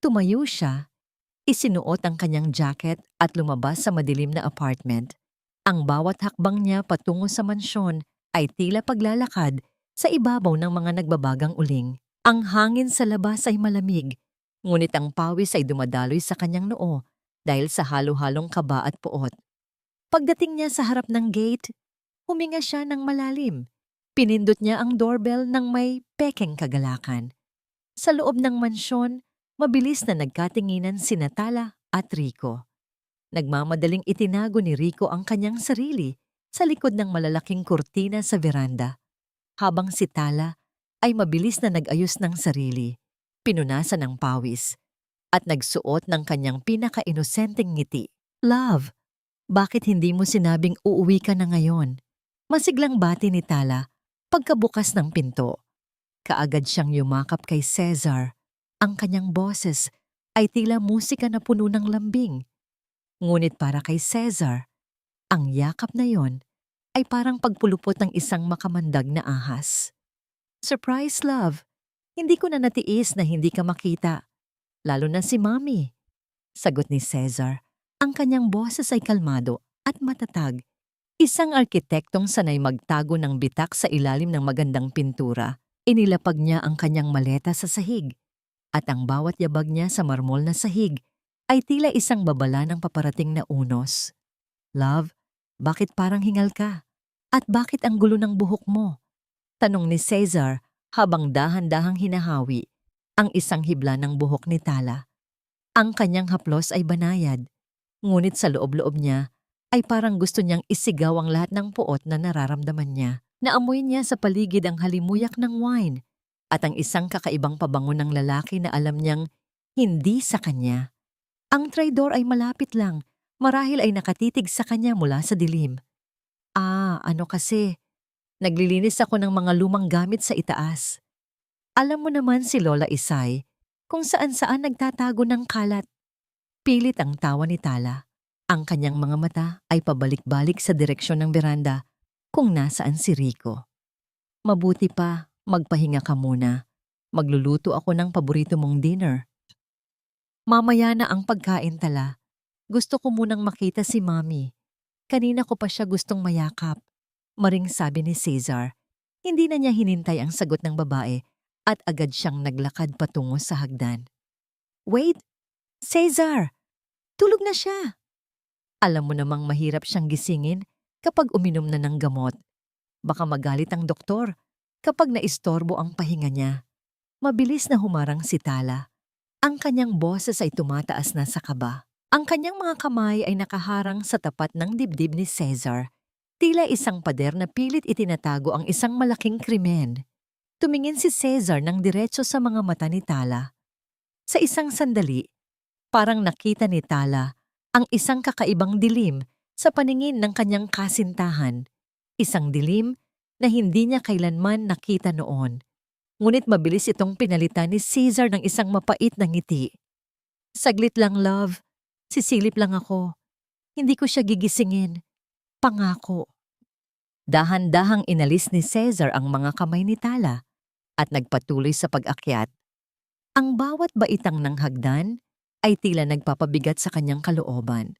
Tumayo siya, isinuot ang kanyang jacket at lumabas sa madilim na apartment. Ang bawat hakbang niya patungo sa mansyon ay tila paglalakad sa ibabaw ng mga nagbabagang uling. Ang hangin sa labas ay malamig, ngunit ang pawis ay dumadaloy sa kanyang noo dahil sa halo-halong kaba at puot. Pagdating niya sa harap ng gate, huminga siya ng malalim. Pinindot niya ang doorbell ng may pekeng kagalakan. Sa loob ng mansyon, mabilis na nagkatinginan sina Tala at Rico. Nagmamadaling itinago ni Rico ang kanyang sarili sa likod ng malalaking kurtina sa veranda, habang si Tala ay mabilis na nag-ayos ng sarili, pinunasan ng pawis, at nagsuot ng kanyang pinaka-inosenteng ngiti. "Love, bakit hindi mo sinabing uuwi ka na ngayon?" Masiglang bati ni Tala pagkabukas ng pinto. Kaagad siyang yumakap kay Caesar. Ang kanyang boses ay tila musika na puno ng lambing. Ngunit para kay Caesar, ang yakap na yon ay parang pagpulupot ng isang makamandag na ahas. "Surprise, love. Hindi ko na natiis na hindi ka makita. Lalo na si Mommy." Sagot ni Caesar. Ang kanyang boses ay kalmado at matatag. Isang arkitektong sanay magtago ng bitak sa ilalim ng magandang pintura. Inilapag niya ang kanyang maleta sa sahig, at ang bawat yabag niya sa marmol na sahig ay tila isang babala ng paparating na unos. "Love, bakit parang hingal ka? At bakit ang gulo ng buhok mo?" Tanong ni Caesar habang dahan-dahang hinahawi ang isang hibla ng buhok ni Tala. Ang kanyang haplos ay banayad, ngunit sa loob-loob niya ay parang gusto niyang isigaw ang lahat ng puot na nararamdaman niya. Naamoy niya sa paligid ang halimuyak ng wine at ang isang kakaibang pabango ng lalaki na alam niyang hindi sa kanya. Ang traidor ay malapit lang, marahil ay nakatitig sa kanya mula sa dilim. Ano kasi, naglilinis ako ng mga lumang gamit sa itaas. Alam mo naman si Lola Isay, kung saan-saan nagtatago ng kalat." Pilit ang tawa ni Tala. Ang kanyang mga mata ay pabalik-balik sa direksyon ng beranda kung nasaan si Rico. "Mabuti pa, magpahinga ka muna. Magluluto ako ng paborito mong dinner." "Mamaya na ang pagkain, Tala. Gusto ko munang makita si Mommy. Kanina ko pa siya gustong mayakap." Maring sabi ni Caesar. Hindi na niya hinintay ang sagot ng babae at agad siyang naglakad patungo sa hagdan. "Wait! Caesar! Tulog na siya!" Alam mo namang mahirap siyang gisingin kapag uminom na ng gamot. Baka magalit ang doktor kapag naistorbo ang pahinga niya. Mabilis na humarang si Tala. Ang kanyang boses ay tumataas na sa kaba. Ang kanyang mga kamay ay nakaharang sa tapat ng dibdib ni Caesar. Tila isang pader na pilit itinatago ang isang malaking krimen. Tumingin si Caesar ng diretso sa mga mata ni Tala. Sa isang sandali, parang nakita ni Tala ang isang kakaibang dilim sa paningin ng kanyang kasintahan. Isang dilim na hindi niya kailanman nakita noon. Ngunit mabilis itong pinalitan ni Caesar ng isang mapait na ngiti. "Saglit lang, love. Sisilip lang ako. Hindi ko siya gigisingin. Pangako." Dahan-dahang inalis ni Caesar ang mga kamay ni Tala at nagpatuloy sa pag-akyat. Ang bawat baitang ng hagdan ay tila nagpapabigat sa kanyang kalooban.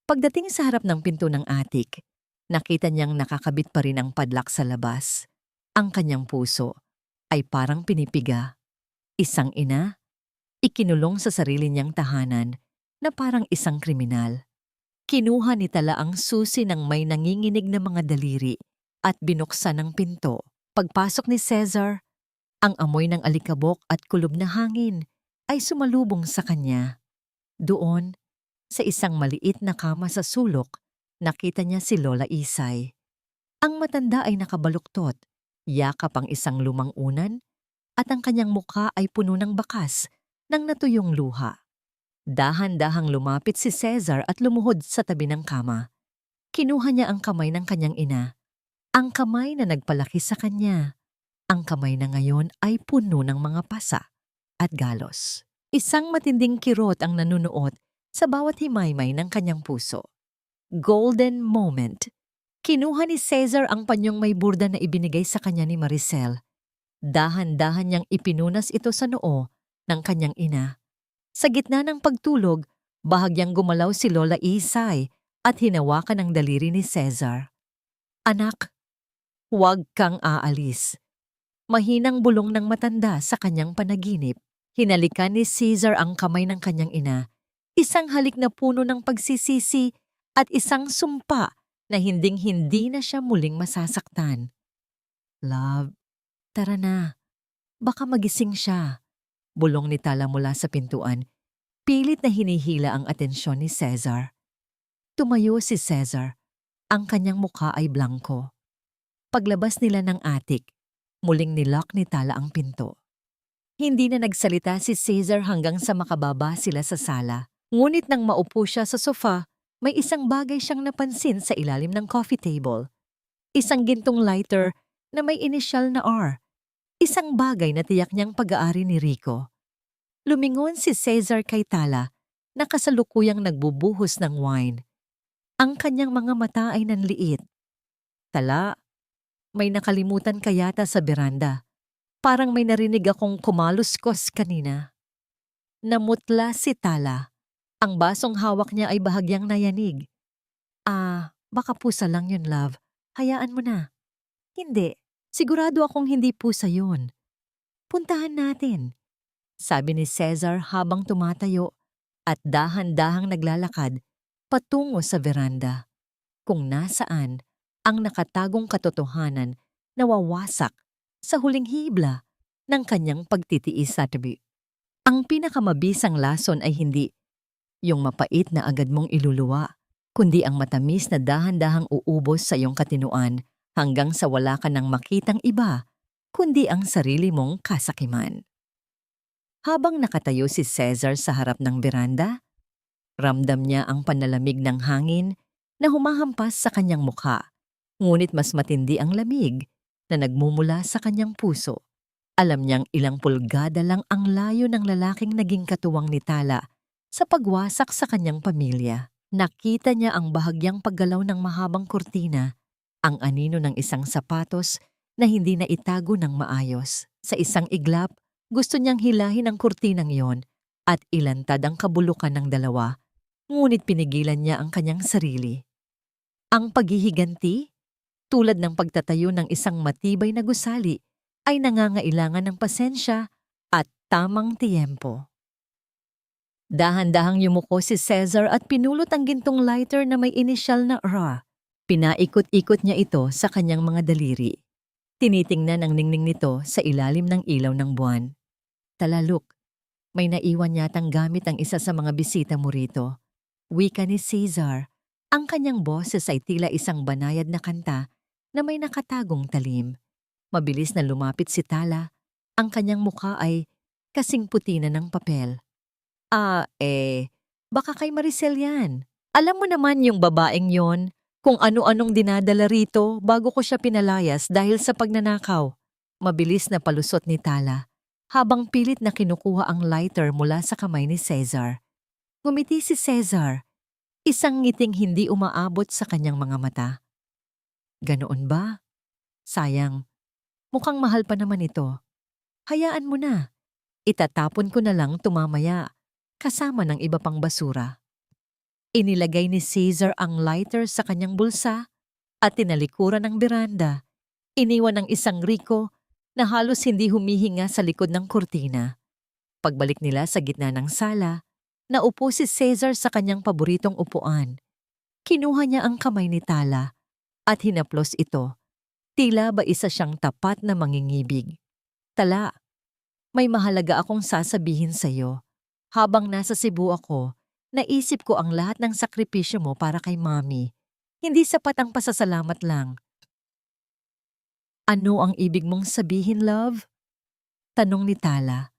Pagdating sa harap ng pinto ng attic, nakita niyang nakakabit pa rin ang padlock sa labas. Ang kanyang puso ay parang pinipiga. Isang ina, ikinulong sa sarili niyang tahanan na parang isang kriminal. Kinuha ni Tala ang susi ng may nanginginig na mga daliri at binuksan ang pinto. Pagpasok ni Caesar, ang amoy ng alikabok at kulob na hangin ay sumalubong sa kanya. Doon, sa isang maliit na kama sa sulok, nakita niya si Lola Isay. Ang matanda ay nakabaluktot, yakap ang isang lumang unan, at ang kanyang mukha ay puno ng bakas ng natuyong luha. Dahan-dahang lumapit si Caesar at lumuhod sa tabi ng kama. Kinuha niya ang kamay ng kanyang ina, ang kamay na nagpalaki sa kanya, ang kamay na ngayon ay puno ng mga pasa at galos. Isang matinding kirot ang nanunuot sa bawat himaymay ng kanyang puso. Golden moment. Kinuha ni Cesar ang panyong may burda na ibinigay sa kanya ni Maricel. Dahan-dahan niyang ipinunas ito sa noo ng kanyang ina. Sa gitna ng pagtulog, bahagyang gumalaw si Lola Isay at hinawakan ang daliri ni Cesar. Anak, huwag kang aalis. Mahinang bulong ng matanda sa kanyang panaginip. Hinalikan ni Cesar ang kamay ng kanyang ina, isang halik na puno ng pagsisisi at isang sumpa na hinding-hindi na siya muling masasaktan. Love, tara na. Baka magising siya. Bulong ni Tala mula sa pintuan. Pilit na hinihila ang atensyon ni Cesar. Tumayo si Cesar. Ang kanyang mukha ay blanko. Paglabas nila ng atik, muling nilock ni Tala ang pinto. Hindi na nagsalita si Cesar hanggang sa makababa sila sa sala. Ngunit nang maupo siya sa sofa, may isang bagay siyang napansin sa ilalim ng coffee table. Isang gintong lighter na may inisyal na R. Isang bagay na tiyak niyang pag-aari ni Rico. Lumingon si Cesar kay Tala na kasalukuyang nagbubuhos ng wine. Ang kanyang mga mata ay nanliit. Tala, may nakalimutan ka yata sa beranda. Parang may narinig akong kumaluskos kanina. Namutla si Tala. Ang basong hawak niya ay bahagyang nayanig. Baka pusa lang yun, love. Hayaan mo na. Hindi. Sigurado akong hindi pusa yun. Puntahan natin. Sabi ni Cesar habang tumatayo at dahan-dahang naglalakad patungo sa veranda. Kung nasaan ang nakatagong katotohanan na wawasak sa huling hibla ng kanyang pagtitiis sa tabi. Ang pinakamabisang lason ay hindi yung mapait na agad mong iluluwa, kundi ang matamis na dahan-dahang uubos sa iyong katinuan hanggang sa wala ka nang makitang iba, kundi ang sarili mong kasakiman. Habang nakatayo si Cesar sa harap ng beranda, ramdam niya ang panalamig ng hangin na humahampas sa kanyang mukha, ngunit mas matindi ang lamig na nagmumula sa kanyang puso. Alam niyang ilang pulgada lang ang layo ng lalaking naging katuwang ni Tala sa pagwasak sa kanyang pamilya. Nakita niya ang bahagyang paggalaw ng mahabang kurtina, ang anino ng isang sapatos na hindi na itago ng maayos. Sa isang iglap, gusto niyang hilahin ang kurtinang yon at ilantad ang kabulukan ng dalawa, ngunit pinigilan niya ang kanyang sarili. Ang paghihiganti, tulad ng pagtatayo ng isang matibay na gusali, ay nangangailangan ng pasensya at tamang tiyempo. Dahan-dahang yumuko si Cesar at pinulot ang gintong lighter na may inisyal na R. Pinaikot-ikot niya ito sa kanyang mga daliri. Tinitingnan ang ningning nito sa ilalim ng ilaw ng buwan. Talaluk, may naiwan yatang gamit ang isa sa mga bisita mo rito. Wika ni Cesar. Ang kanyang boses ay tila isang banayad na kanta na may nakatagong talim. Mabilis na lumapit si Tala. Ang kanyang mukha ay kasing puti na ng papel. Baka kay Maricel yan. Alam mo naman yung babaeng yon, kung ano-anong dinadala rito bago ko siya pinalayas dahil sa pagnanakaw. Mabilis na palusot ni Tala, habang pilit na kinukuha ang lighter mula sa kamay ni Cesar. Ngumiti si Cesar, isang ngiting hindi umaabot sa kanyang mga mata. Ganoon ba? Sayang, mukhang mahal pa naman ito. Hayaan mo na. Itatapon ko na lang tumamaya, kasama ng iba pang basura. Inilagay ni Cesar ang lighter sa kanyang bulsa at tinalikuran ng beranda. Iniwan ang isang Rico na halos hindi humihinga sa likod ng kurtina. Pagbalik nila sa gitna ng sala, naupo si Cesar sa kanyang paboritong upuan. Kinuha niya ang kamay ni Tala at hinaplos ito. Tila ba isa siyang tapat na mangingibig. Tala, may mahalaga akong sasabihin sa iyo. Habang nasa Cebu ako, naisip ko ang lahat ng sakripisyo mo para kay Mommy. Hindi sapat ang pasasalamat lang. Ano ang ibig mong sabihin, love? Tanong ni Tala.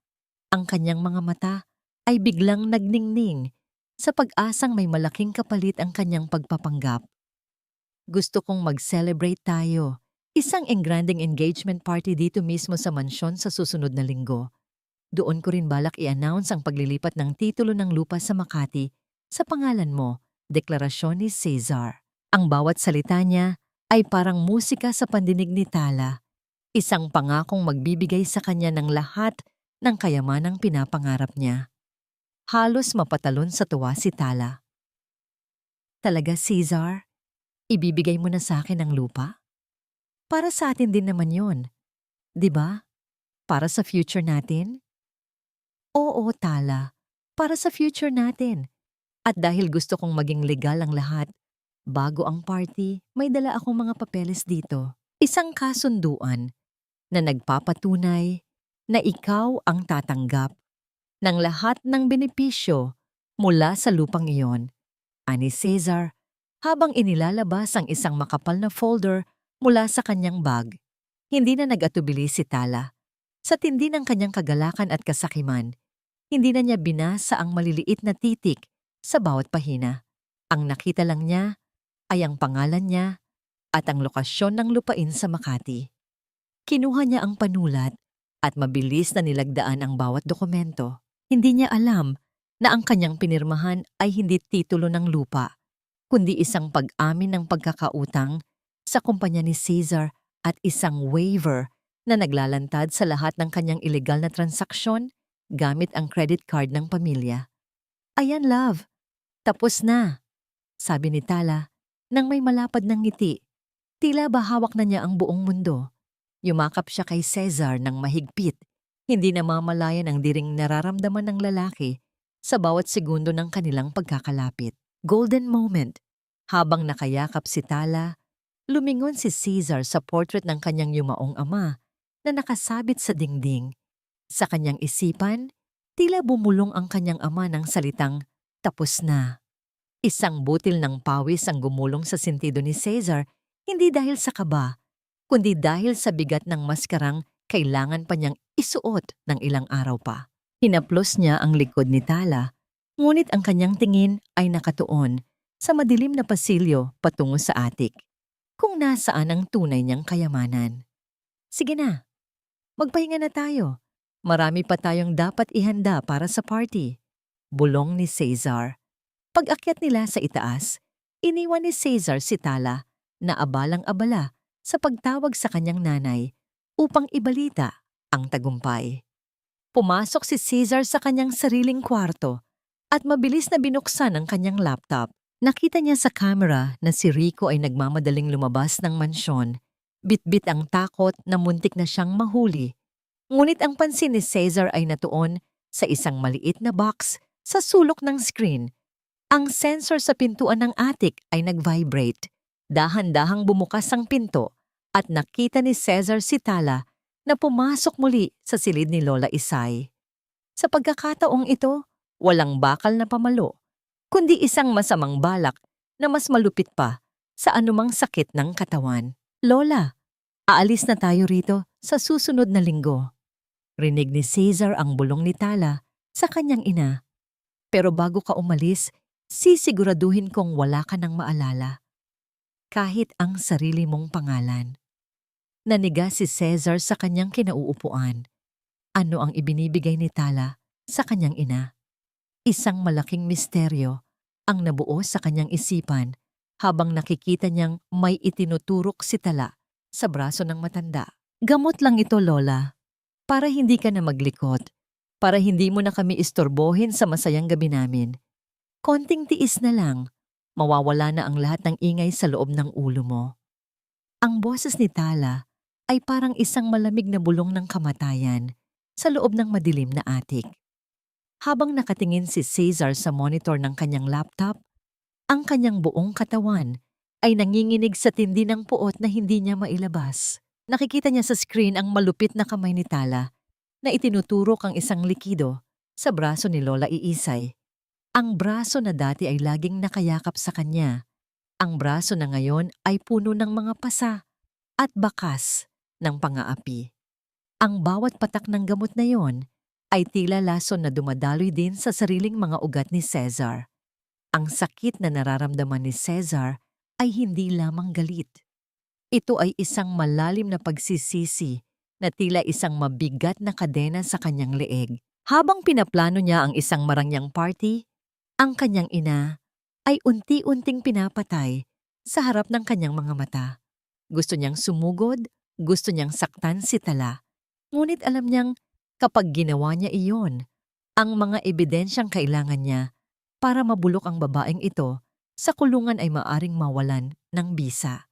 Ang kanyang mga mata ay biglang nagningning sa pag-asang may malaking kapalit ang kanyang pagpapanggap. Gusto kong mag-celebrate tayo. Isang engranding engagement party dito mismo sa mansyon sa susunod na linggo. Doon ko rin balak i-announce ang paglilipat ng titulo ng lupa sa Makati sa pangalan mo, Deklarasyon ni Cesar. Ang bawat salita niya ay parang musika sa pandinig ni Tala, isang pangakong magbibigay sa kanya ng lahat ng kayamanang pinapangarap niya. Halos mapatalon sa tuwa si Tala. Talaga, Cesar? Ibibigay mo na sa akin ang lupa? Para sa atin din naman yon, di ba? Para sa future natin? Oo, Tala. Para sa future natin. At dahil gusto kong maging legal ang lahat, bago ang party, may dala akong mga papeles dito. Isang kasunduan na nagpapatunay na ikaw ang tatanggap ng lahat ng benepisyo mula sa lupang iyon, ani Cesar, habang inilalabas ang isang makapal na folder mula sa kanyang bag. Hindi na nag-atubili si Tala. Sa tindi ng kanyang kagalakan at kasakiman, hindi na niya binasa ang maliliit na titik sa bawat pahina. Ang nakita lang niya ay ang pangalan niya at ang lokasyon ng lupain sa Makati. Kinuha niya ang panulat at mabilis na nilagdaan ang bawat dokumento. Hindi niya alam na ang kanyang pinirmahan ay hindi titulo ng lupa, kundi isang pag-amin ng pagkakautang sa kumpanya ni Cesar at isang waiver na naglalantad sa lahat ng kanyang ilegal na transaksyon gamit ang credit card ng pamilya. Ayan, love. Tapos na, sabi ni Tala nang may malapad ng ngiti. Tila ba hawak na niya ang buong mundo. Yumakap siya kay Cesar ng mahigpit. Hindi namamalayan ang diring nararamdaman ng lalaki sa bawat segundo ng kanilang pagkakalapit. Golden moment. Habang nakayakap si Tala, lumingon si Cesar sa portrait ng kanyang yumaong ama na nakasabit sa dingding. Sa kanyang isipan, tila bumulong ang kanyang ama ng salitang, "Tapos na." Isang butil ng pawis ang gumulong sa sentido ni Cesar, hindi dahil sa kaba, kundi dahil sa bigat ng maskarang kailangan pa niyang isuot ng ilang araw pa. Hinaplos niya ang likod ni Tala, ngunit ang kanyang tingin ay nakatuon sa madilim na pasilyo patungo sa attic, kung nasaan ang tunay niyang kayamanan. Sige na, magpahinga na tayo. Marami pa tayong dapat ihanda para sa party. Bulong ni Cesar. Pag-akyat nila sa itaas, iniwan ni Cesar si Tala na abalang-abala sa pagtawag sa kanyang nanay upang ibalita ang tagumpay. Pumasok si Cesar sa kanyang sariling kwarto at mabilis na binuksan ang kanyang laptop. Nakita niya sa camera na si Rico ay nagmamadaling lumabas ng mansyon. Bitbit ang takot na muntik na siyang mahuli. Ngunit ang pansin ni Cesar ay natuon sa isang maliit na box sa sulok ng screen. Ang sensor sa pintuan ng attic ay nag-vibrate. Dahan-dahang bumukas ang pinto at nakita ni Cesar si Tala na pumasok muli sa silid ni Lola Isay. Sa pagkakataong ito, walang bakal na pamalo, kundi isang masamang balak na mas malupit pa sa anumang sakit ng katawan. "Lola, aalis na tayo rito sa susunod na linggo." Rinig ni Cesar ang bulong ni Tala sa kanyang ina. "Pero bago ka umalis, sisiguraduhin kong wala ka nang maalala. Kahit ang sarili mong pangalan." Naniga si Cesar sa kanyang kinauupuan. Ano ang ibinibigay ni Tala sa kanyang ina? Isang malaking misteryo ang nabuo sa kanyang isipan habang nakikita niyang may itinuturok si Tala sa braso ng matanda. "Gamot lang ito, Lola. Para hindi ka na maglikot. Para hindi mo na kami istorbohin sa masayang gabi namin. Konting tiis na lang. Mawawala na ang lahat ng ingay sa loob ng ulo mo." Ang boses ni Tala ay parang isang malamig na bulong ng kamatayan sa loob ng madilim na attic. Habang nakatingin si Cesar sa monitor ng kanyang laptop, ang kanyang buong katawan ay nanginginig sa tindi ng puot na hindi niya mailabas. Nakikita niya sa screen ang malupit na kamay ni Tala na itinuturok ang isang likido sa braso ni Lola Iisay. Ang braso na dati ay laging nakayakap sa kanya. Ang braso na ngayon ay puno ng mga pasa at bakas ng pangaapi. Ang bawat patak ng gamot na yon ay tila lason na dumadaloy din sa sariling mga ugat ni Cesar. Ang sakit na nararamdaman ni Cesar ay hindi lamang galit. Ito ay isang malalim na pagsisisi na tila isang mabigat na kadena sa kanyang leeg. Habang pinaplano niya ang isang marangyang party, ang kanyang ina ay unti-unting pinapatay sa harap ng kanyang mga mata. Gusto niyang sumugod, gusto niyang saktan si Tala. Ngunit alam niyang kapag ginawa niya iyon, ang mga ebidensyang kailangan niya para mabulok ang babaeng ito sa kulungan ay maaring mawalan ng bisa.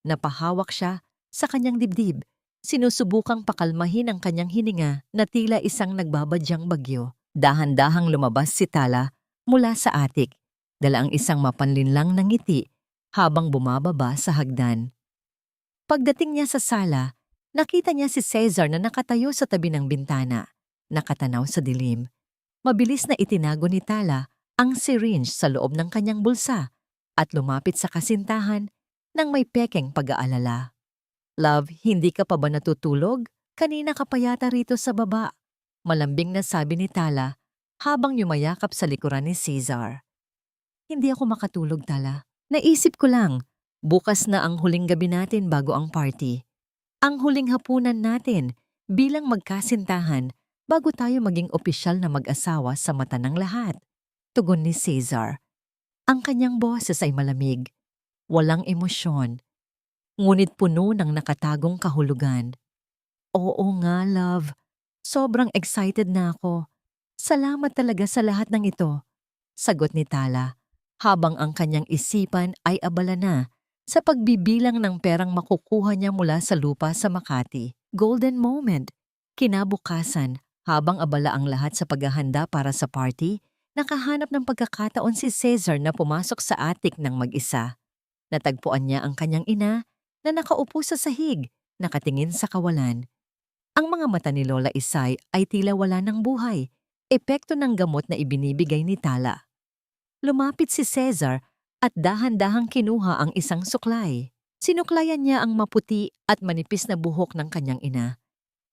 Napahawak siya sa kanyang dibdib. Sinusubukang pakalmahin ang kanyang hininga na tila isang nagbabadyang bagyo. Dahan-dahang lumabas si Tala mula sa atik, dala ang isang mapanlinlang na ngiti habang bumababa sa hagdan. Pagdating niya sa sala, nakita niya si Cesar na nakatayo sa tabi ng bintana, nakatanaw sa dilim. Mabilis na itinago ni Tala ang syringe sa loob ng kanyang bulsa at lumapit sa kasintahan nang may pekeng pag-aalala. "Love, hindi ka pa ba natutulog? Kanina ka pa yata rito sa baba," malambing na sabi ni Tala habang yumayakap sa likuran ni Cesar. "Hindi ako makatulog, Tala. Naisip ko lang, bukas na ang huling gabi natin bago ang party. Ang huling hapunan natin bilang magkasintahan bago tayo maging opisyal na mag-asawa sa mata ng lahat." Tugon ni Cesar. Ang kanyang boses ay malamig, walang emosyon, ngunit puno ng nakatagong kahulugan. "Oo nga, love. Sobrang excited na ako. Salamat talaga sa lahat ng ito," sagot ni Tala, habang ang kanyang isipan ay abala na sa pagbibilang ng perang makukuha niya mula sa lupa sa Makati. Golden moment. Kinabukasan, habang abala ang lahat sa paghahanda para sa party, nakahanap ng pagkakataon si Cesar na pumasok sa atik ng mag-isa. Natagpuan niya ang kanyang ina na nakaupo sa sahig, nakatingin sa kawalan. Ang mga mata ni Lola Isay ay tila wala ng buhay, epekto ng gamot na ibinibigay ni Tala. Lumapit si Cesar at dahan-dahang kinuha ang isang suklay. Sinuklayan niya ang maputi at manipis na buhok ng kanyang ina.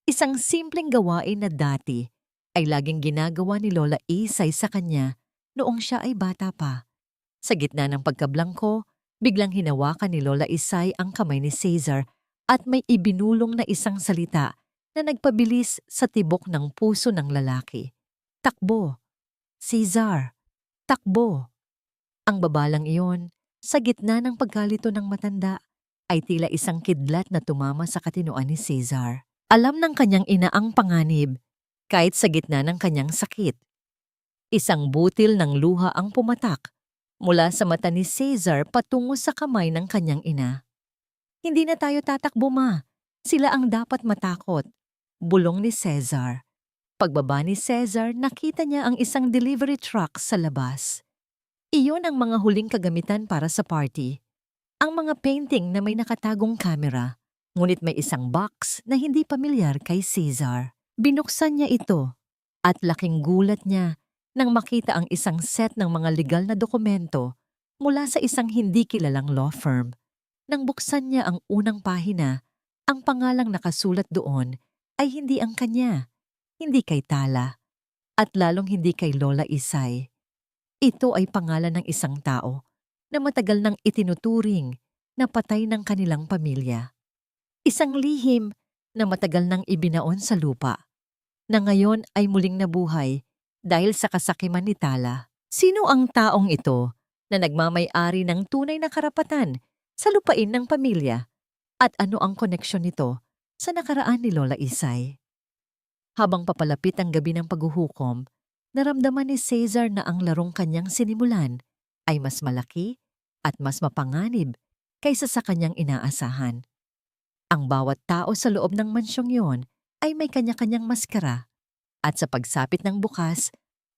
Isang simpleng gawain na dati ay laging ginagawa ni Lola Isay sa kanya noong siya ay bata pa. Sa gitna ng pagkablangko, biglang hinawakan ni Lola Isay ang kamay ni Cesar at may ibinulong na isang salita na nagpabilis sa tibok ng puso ng lalaki. "Takbo! Cesar! Takbo!" Ang babalang iyon, sa gitna ng pagkalito ng matanda, ay tila isang kidlat na tumama sa katinoan ni Cesar. Alam ng kanyang ina ang panganib, kahit sa gitna ng kanyang sakit. Isang butil ng luha ang pumatak mula sa mata ni Cesar patungo sa kamay ng kanyang ina. "Hindi na tayo tatakbo, ma. Sila ang dapat matakot," bulong ni Cesar. Pagbaba ni Cesar, nakita niya ang isang delivery truck sa labas. Iyon ang mga huling kagamitan para sa party. Ang mga painting na may nakatagong kamera, ngunit may isang box na hindi pamilyar kay Cesar. Binuksan niya ito at laking gulat niya nang makita ang isang set ng mga legal na dokumento mula sa isang hindi kilalang law firm. Nang buksan niya ang unang pahina, ang pangalang nakasulat doon ay hindi ang kanya, hindi kay Tala, at lalong hindi kay Lola Isay. Ito ay pangalan ng isang tao na matagal nang itinuturing na patay ng kanilang pamilya. Isang lihim na matagal nang ibinaon sa lupa, na ngayon ay muling nabuhay dahil sa kasakiman ni Tala. Sino ang taong ito na nagmamay-ari ng tunay na karapatan sa lupain ng pamilya? At ano ang koneksyon nito sa nakaraan ni Lola Isay? Habang papalapit ang gabi ng paghuhukom, naramdaman ni Cesar na ang larong kanyang sinimulan ay mas malaki at mas mapanganib kaysa sa kanyang inaasahan. Ang bawat tao sa loob ng mansyong yon ay may kanya-kanyang maskara, at sa pagsapit ng bukas,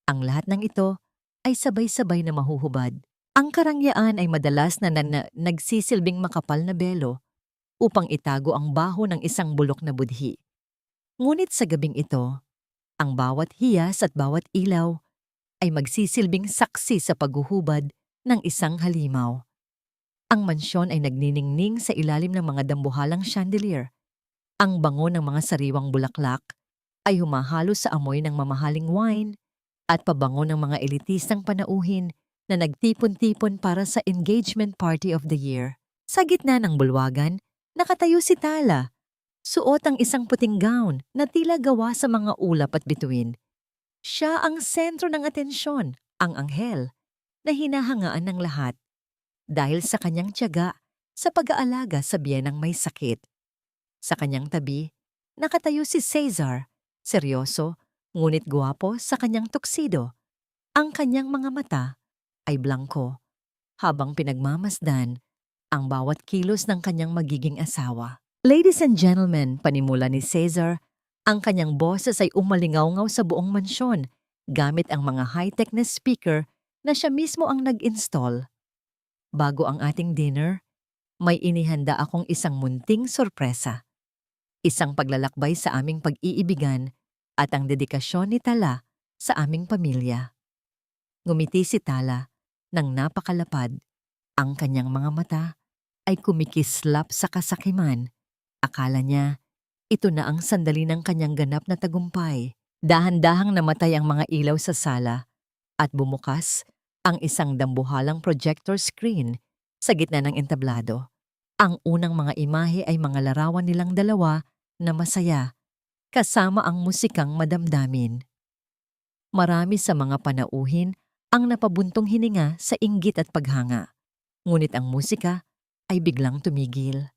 ang lahat ng ito ay sabay-sabay na mahuhubad. Ang karangyaan ay madalas na nagsisilbing makapal na belo upang itago ang baho ng isang bulok na budhi. Ngunit sa gabing ito, ang bawat hiyas at bawat ilaw ay magsisilbing saksi sa paghuhubad ng isang halimaw. Ang mansyon ay nagniningning sa ilalim ng mga dambuhalang chandelier. Ang bango ng mga sariwang bulaklak ay humahalo sa amoy ng mamahaling wine at pabango ng mga elitistang panauhin na nagtipon-tipon para sa engagement party of the year. Sa gitna ng bulwagan, nakatayo si Tala. Suot ang isang puting gown na tila gawa sa mga ulap at bituin. Siya ang sentro ng atensyon, ang anghel, na hinahangaan ng lahat dahil sa kanyang tiyaga sa pag-aalaga sa biyenang may sakit. Sa kanyang tabi, nakatayo si Caesar, seryoso, ngunit guwapo sa kanyang tuksido. Ang kanyang mga mata ay blangko, habang pinagmamasdan ang bawat kilos ng kanyang magiging asawa. Ladies and gentlemen, panimula ni Caesar, ang kanyang boses ay umalingaw-ngaw sa buong mansyon gamit ang mga high-tech na speaker na siya mismo ang nag-install. Bago ang ating dinner, may inihanda akong isang munting sorpresa. Isang paglalakbay sa aming pag-iibigan at ang dedikasyon ni Tala sa aming pamilya. Ngumiti si Tala nang napakalapad. Ang kanyang mga mata ay kumikislap sa kasakiman. Akala niya, ito na ang sandali ng kanyang ganap na tagumpay. Dahan-dahang namatay ang mga ilaw sa sala at bumukas ang isang dambuhalang projector screen sa gitna ng entablado. Ang unang mga imahe ay mga larawan nilang dalawa na masaya, kasama ang musikang madamdamin. Marami sa mga panauhin ang napabuntong hininga sa inggit at paghanga. Ngunit ang musika ay biglang tumigil.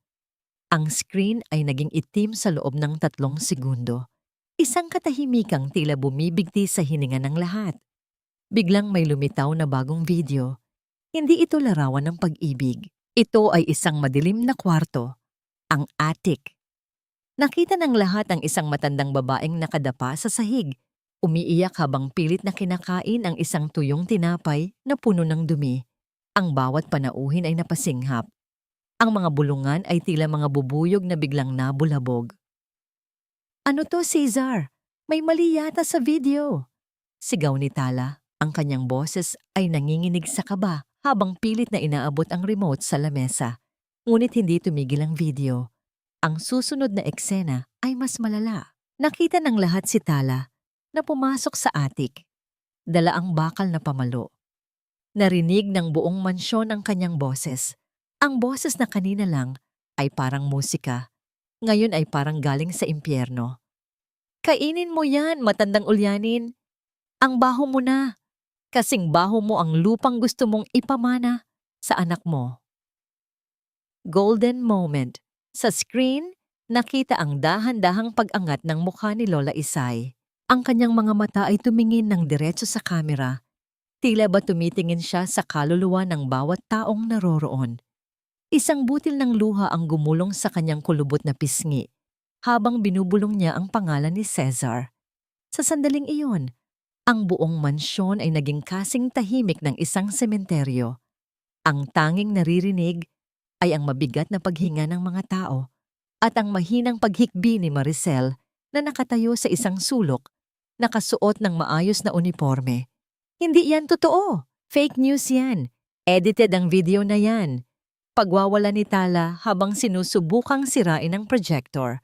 Ang screen ay naging itim sa loob ng 3 segundo. Isang katahimikang tila bumibigti sa hininga ng lahat. Biglang may lumitaw na bagong video. Hindi ito larawan ng pag-ibig. Ito ay isang madilim na kwarto, ang attic. Nakita ng lahat ang isang matandang babaeng nakadapa sa sahig. Umiiyak habang pilit na kinakain ang isang tuyong tinapay na puno ng dumi. Ang bawat panauhin ay napasinghap. Ang mga bulungan ay tila mga bubuyog na biglang nabulabog. "Ano to, Caesar? May mali yata sa video," sigaw ni Tala. Ang kanyang boses ay nanginginig sa kaba habang pilit na inaabot ang remote sa lamesa. Ngunit hindi tumigil ang video. Ang susunod na eksena ay mas malala. Nakita ng lahat si Tala na pumasok sa attic. Dala ang bakal na pamalo. Narinig ng buong mansyon ang kanyang boses. Ang boses na kanina lang ay parang musika. Ngayon ay parang galing sa impyerno. "Kainin mo yan, matandang ulyanin. Ang baho mo na. Kasing baho mo ang lupang gusto mong ipamana sa anak mo." Golden moment. Sa screen, nakita ang dahan-dahang pag-angat ng mukha ni Lola Isay. Ang kanyang mga mata ay tumingin ng diretso sa kamera. Tila ba tumitingin siya sa kaluluwa ng bawat taong naroroon. Isang butil ng luha ang gumulong sa kanyang kulubot na pisngi habang binubulong niya ang pangalan ni Caesar. Sa sandaling iyon, ang buong mansyon ay naging kasing tahimik ng isang sementeryo. Ang tanging naririnig ay ang mabigat na paghinga ng mga tao at ang mahinang paghikbi ni Maricel na nakatayo sa isang sulok, nakasuot ng maayos na uniforme. "Hindi yan totoo. Fake news yan. Edited ang video na yan." Pagwawala ni Tala habang sinusubukang sirain ang projector.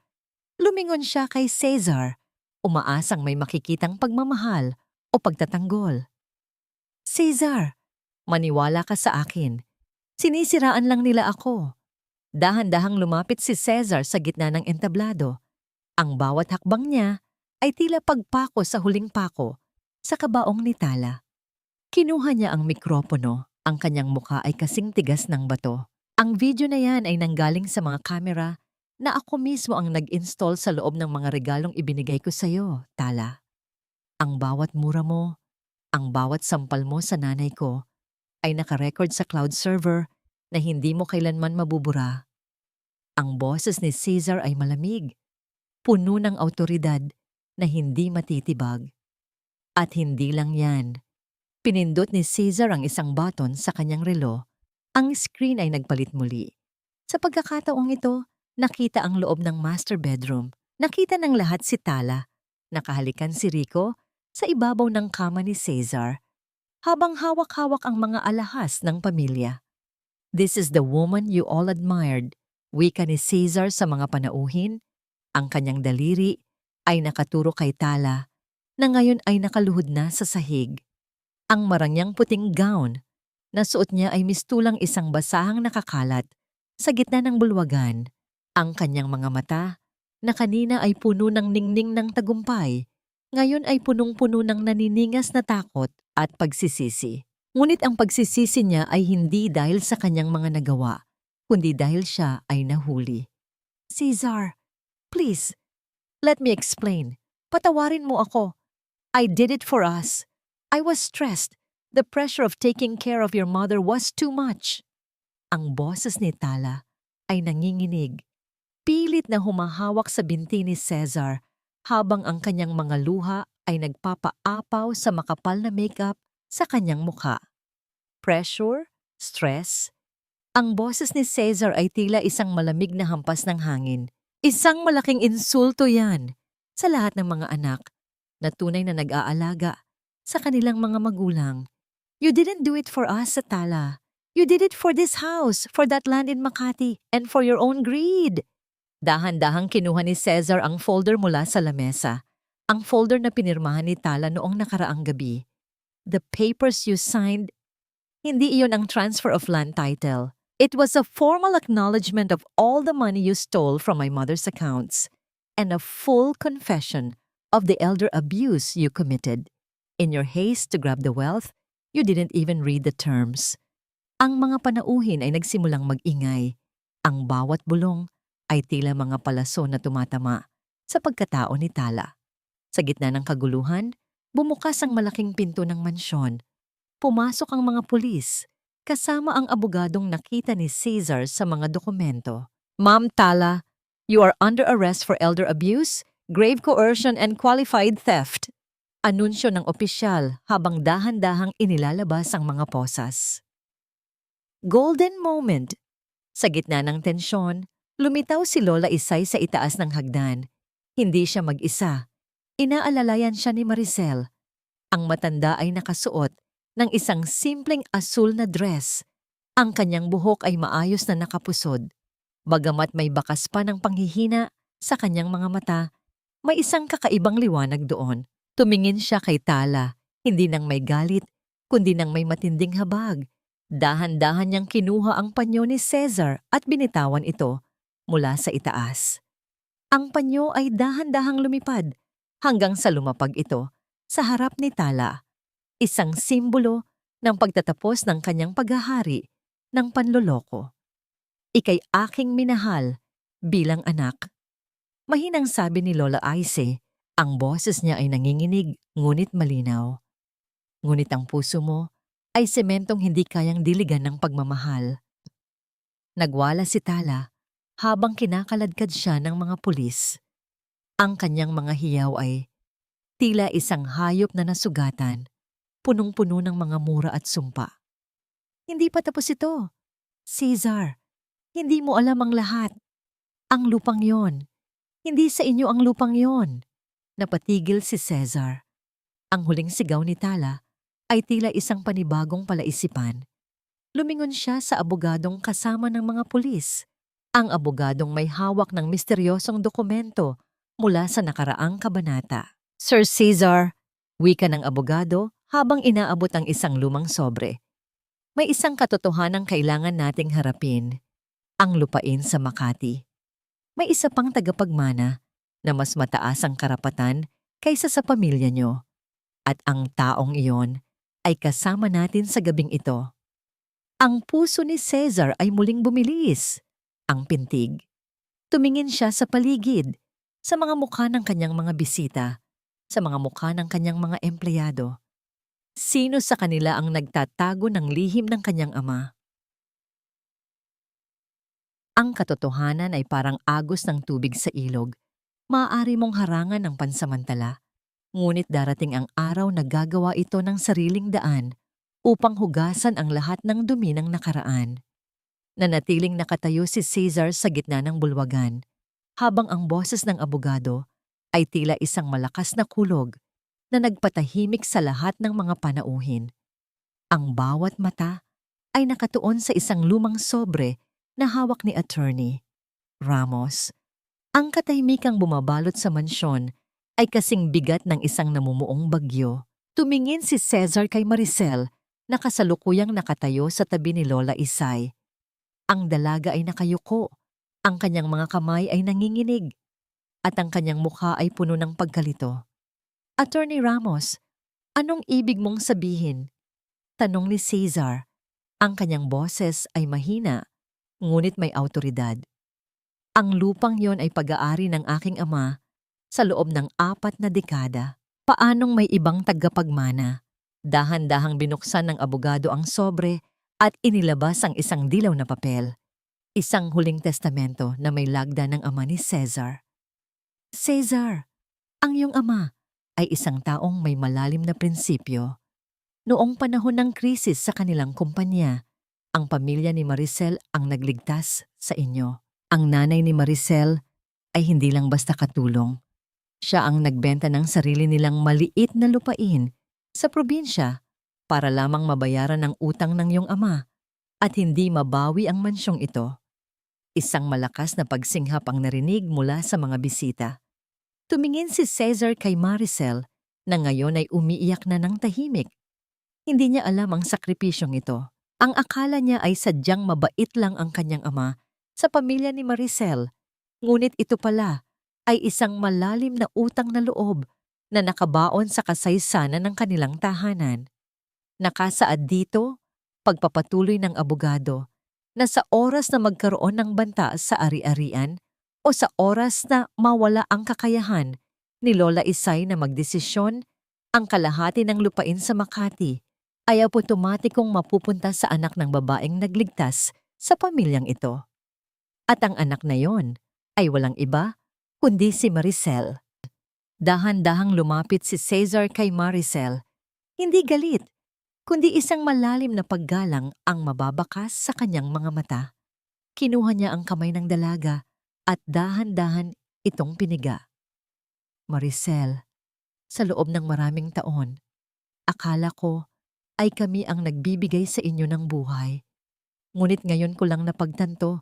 Lumingon siya kay Caesar, umaasang may makikitang pagmamahal o pagtatanggol. "Caesar, maniwala ka sa akin. Sinisiraan lang nila ako." Dahan-dahang lumapit si Caesar sa gitna ng entablado. Ang bawat hakbang niya ay tila pagpako sa huling pako sa kabaong ni Tala. Kinuha niya ang mikropono. Ang kanyang mukha ay kasing tigas ng bato. "Ang video na yan ay nanggaling sa mga kamera na ako mismo ang nag-install sa loob ng mga regalong ibinigay ko sa'yo, Tala. Ang bawat mura mo, ang bawat sampal mo sa nanay ko ay nakarecord sa cloud server na hindi mo kailanman mabubura." Ang boses ni Caesar ay malamig, puno ng awtoridad na hindi matitibag. At hindi lang yan. Pinindot ni Caesar ang isang button sa kanyang relo. Ang screen ay nagpalit muli. Sa pagkakataong ito, nakita ang loob ng master bedroom. Nakita ng lahat si Tala. Nakahalikan si Rico sa ibabaw ng kama ni Caesar, habang hawak-hawak ang mga alahas ng pamilya. "This is the woman you all admired," wika ni Caesar sa mga panauhin. Ang kanyang daliri ay nakaturo kay Tala na ngayon ay nakaluhod na sa sahig. Ang marangyang puting gown na suot niya ay mistulang isang basahang nakakalat sa gitna ng bulwagan. Ang kanyang mga mata na kanina ay puno ng ningning ng tagumpay, ngayon ay punong-puno ng naniningas na takot at pagsisisi. Ngunit ang pagsisisi niya ay hindi dahil sa kanyang mga nagawa, kundi dahil siya ay nahuli. Caesar, please, let me explain. Patawarin mo ako. I did it for us. I was stressed. The pressure of taking care of your mother was too much. Ang boses ni Tala ay nanginginig. Pilit na humahawak sa binti ni Cesar habang ang kanyang mga luha ay nagpapaapaw sa makapal na makeup sa kanyang mukha. Pressure? Stress? Ang boses ni Cesar ay tila isang malamig na hampas ng hangin. Isang malaking insulto yan sa lahat ng mga anak na tunay na nag-aalaga sa kanilang mga magulang. You didn't do it for us, Tala. You did it for this house, for that land in Makati, and for your own greed. Dahan-dahang kinuha ni Cesar ang folder mula sa lamesa. Ang folder na pinirmahan ni Tala noong nakaraang gabi. The papers you signed, hindi iyon ang transfer of land title. It was a formal acknowledgement of all the money you stole from my mother's accounts and a full confession of the elder abuse you committed. In your haste to grab the wealth, you didn't even read the terms. Ang mga panauhin ay nagsimulang mag-ingay. Ang bawat bulong ay tila mga palaso na tumatama sa pagkatao ni Tala. Sa gitna ng kaguluhan, bumukas ang malaking pinto ng mansyon. Pumasok ang mga pulis, kasama ang abogadong nakita ni Caesar sa mga dokumento. Ma'am Tala, you are under arrest for elder abuse, grave coercion and qualified theft. Anunsyo ng opisyal habang dahan-dahang inilalabas ang mga posas. Golden moment. Sa gitna ng tensyon, lumitaw si Lola Isay sa itaas ng hagdan. Hindi siya mag-isa. Inaalalayan siya ni Maricel. Ang matanda ay nakasuot ng isang simpleng asul na dress. Ang kanyang buhok ay maayos na nakapusod. Bagamat may bakas pa ng panghihina sa kanyang mga mata, may isang kakaibang liwanag doon. Tumingin siya kay Tala, hindi nang may galit, kundi nang may matinding habag. Dahan-dahan niyang kinuha ang panyo ni Cesar at binitawan ito mula sa itaas. Ang panyo ay dahan-dahang lumipad hanggang sa lumapag ito sa harap ni Tala, isang simbolo ng pagtatapos ng kanyang paghahari ng panloloko. Ika'y aking minahal bilang anak. Mahinang sabi ni Lola Aise, ang boses niya ay nanginginig ngunit malinaw. Ngunit ang puso mo ay sementong hindi kayang diligan ng pagmamahal. Nagwala si Tala habang kinakaladkad siya ng mga pulis. Ang kanyang mga hiyaw ay tila isang hayop na nasugatan, punong-puno ng mga mura at sumpa. Hindi pa tapos ito. Caesar, hindi mo alam ang lahat. Ang lupang yon. Hindi sa inyo ang lupang yon. Napatigil si Cesar. Ang huling sigaw ni Tala ay tila isang panibagong palaisipan. Lumingon siya sa abogadong kasama ng mga pulis. Ang abogadong may hawak ng misteryosong dokumento mula sa nakaraang kabanata. Sir Caesar, wika ng abogado habang inaabot ang isang lumang sobre. May isang katotohanang kailangan nating harapin. Ang lupain sa Makati. May isa pang tagapagmana na mas mataas ang karapatan kaysa sa pamilya nyo. At ang taong iyon ay kasama natin sa gabing ito. Ang puso ni Cesar ay muling bumilis. Ang pintig. Tumingin siya sa paligid, sa mga mukha ng kanyang mga bisita, sa mga mukha ng kanyang mga empleyado. Sino sa kanila ang nagtatago ng lihim ng kanyang ama? Ang katotohanan ay parang agos ng tubig sa ilog. Maaari mong harangan ng pansamantala. Ngunit darating ang araw na gagawa ito ng sariling daan upang hugasan ang lahat ng dumi ng nakaraan. Nanatiling nakatayo si Caesar sa gitna ng bulwagan, habang ang boses ng abogado ay tila isang malakas na kulog na nagpatahimik sa lahat ng mga panauhin. Ang bawat mata ay nakatuon sa isang lumang sobre na hawak ni Attorney Ramos. Ang katahimikang bumabalot sa mansyon ay kasing bigat ng isang namumuong bagyo. Tumingin si Cesar kay Maricel na kasalukuyang nakatayo sa tabi ni Lola Isay. Ang dalaga ay nakayuko. Ang kanyang mga kamay ay nanginginig. at ang kanyang mukha ay puno ng pagkalito. Attorney Ramos, anong ibig mong sabihin? Tanong ni Cesar. Ang kanyang boses ay mahina, ngunit may awtoridad. Ang lupang yon ay pag-aari ng aking ama sa loob ng 4 na dekada. Paanong may ibang tagapagmana? Dahan-dahang binuksan ng abogado ang sobre at inilabas ang isang dilaw na papel. Isang huling testamento na may lagda ng ama ni Cesar. Cesar, ang iyong ama ay isang taong may malalim na prinsipyo. Noong panahon ng krisis sa kanilang kumpanya, ang pamilya ni Maricel ang nagligtas sa inyo. Ang nanay ni Maricel ay hindi lang basta katulong. Siya ang nagbenta ng sarili nilang maliit na lupain sa probinsya para lamang mabayaran ang utang ng iyong ama at hindi mabawi ang mansyong ito. Isang malakas na pagsinghap ang narinig mula sa mga bisita. Tumingin si Cesar kay Maricel na ngayon ay umiiyak na ng tahimik. Hindi niya alam ang sakripisyong ito. Ang akala niya ay sadyang mabait lang ang kanyang ama sa pamilya ni Maricel. Ngunit ito pala ay isang malalim na utang na loob na nakabaon sa kasaysanan ng kanilang tahanan. Nakasaad dito, pagpapatuloy ng abogado, na sa oras na magkaroon ng banta sa ari-arian o sa oras na mawala ang kakayahan ni Lola Isay na magdesisyon, ang kalahati ng lupain sa Makati ay otomatikong mapupunta sa anak ng babaeng nagligtas sa pamilyang ito. At ang anak na yon ay walang iba kundi si Maricel. Dahan-dahang lumapit si Cesar kay Maricel. Hindi galit, kundi isang malalim na paggalang ang mababakas sa kanyang mga mata. Kinuha niya ang kamay ng dalaga at dahan-dahan itong piniga. Maricel, sa loob ng maraming taon, akala ko ay kami ang nagbibigay sa inyo ng buhay. Ngunit ngayon ko lang napagtanto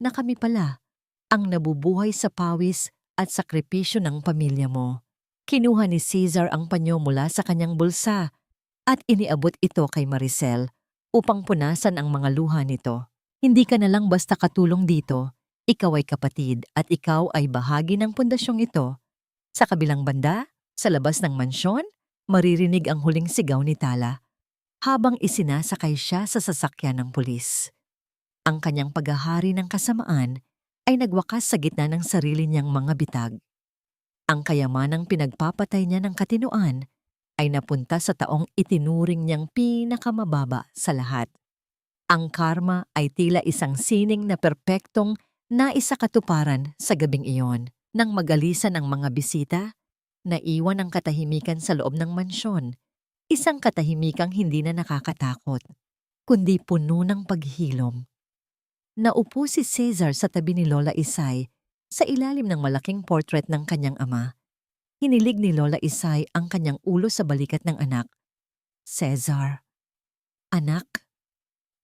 na kami pala ang nabubuhay sa pawis at sakripisyo ng pamilya mo. Kinuha ni Cesar ang panyo mula sa kanyang bulsa at iniabot ito kay Maricel upang punasan ang mga luha nito. Hindi ka na lang basta katulong dito, ikaw ay kapatid at ikaw ay bahagi ng pundasyong ito. Sa kabilang banda, sa labas ng mansyon, maririnig ang huling sigaw ni Tala habang isinasakay siya sa sasakyan ng pulis. Ang kanyang paghahari ng kasamaan ay nagwakas sa gitna ng sarili niyang mga bitag. Ang kayamanang pinagpapatay niya ng katinoan ay napunta sa taong itinuring niyang pinakamababa sa lahat. Ang karma ay tila isang sining na perpektong naisakatuparan sa gabing iyon. Nang magalisan ang mga bisita, naiwan ang katahimikan sa loob ng mansyon. Isang katahimikang hindi na nakakatakot, kundi puno ng paghilom. Naupo si Cesar sa tabi ni Lola Isay sa ilalim ng malaking portrait ng kanyang ama. Hinilig ni Lola Isay ang kanyang ulo sa balikat ng anak. Cesar. Anak?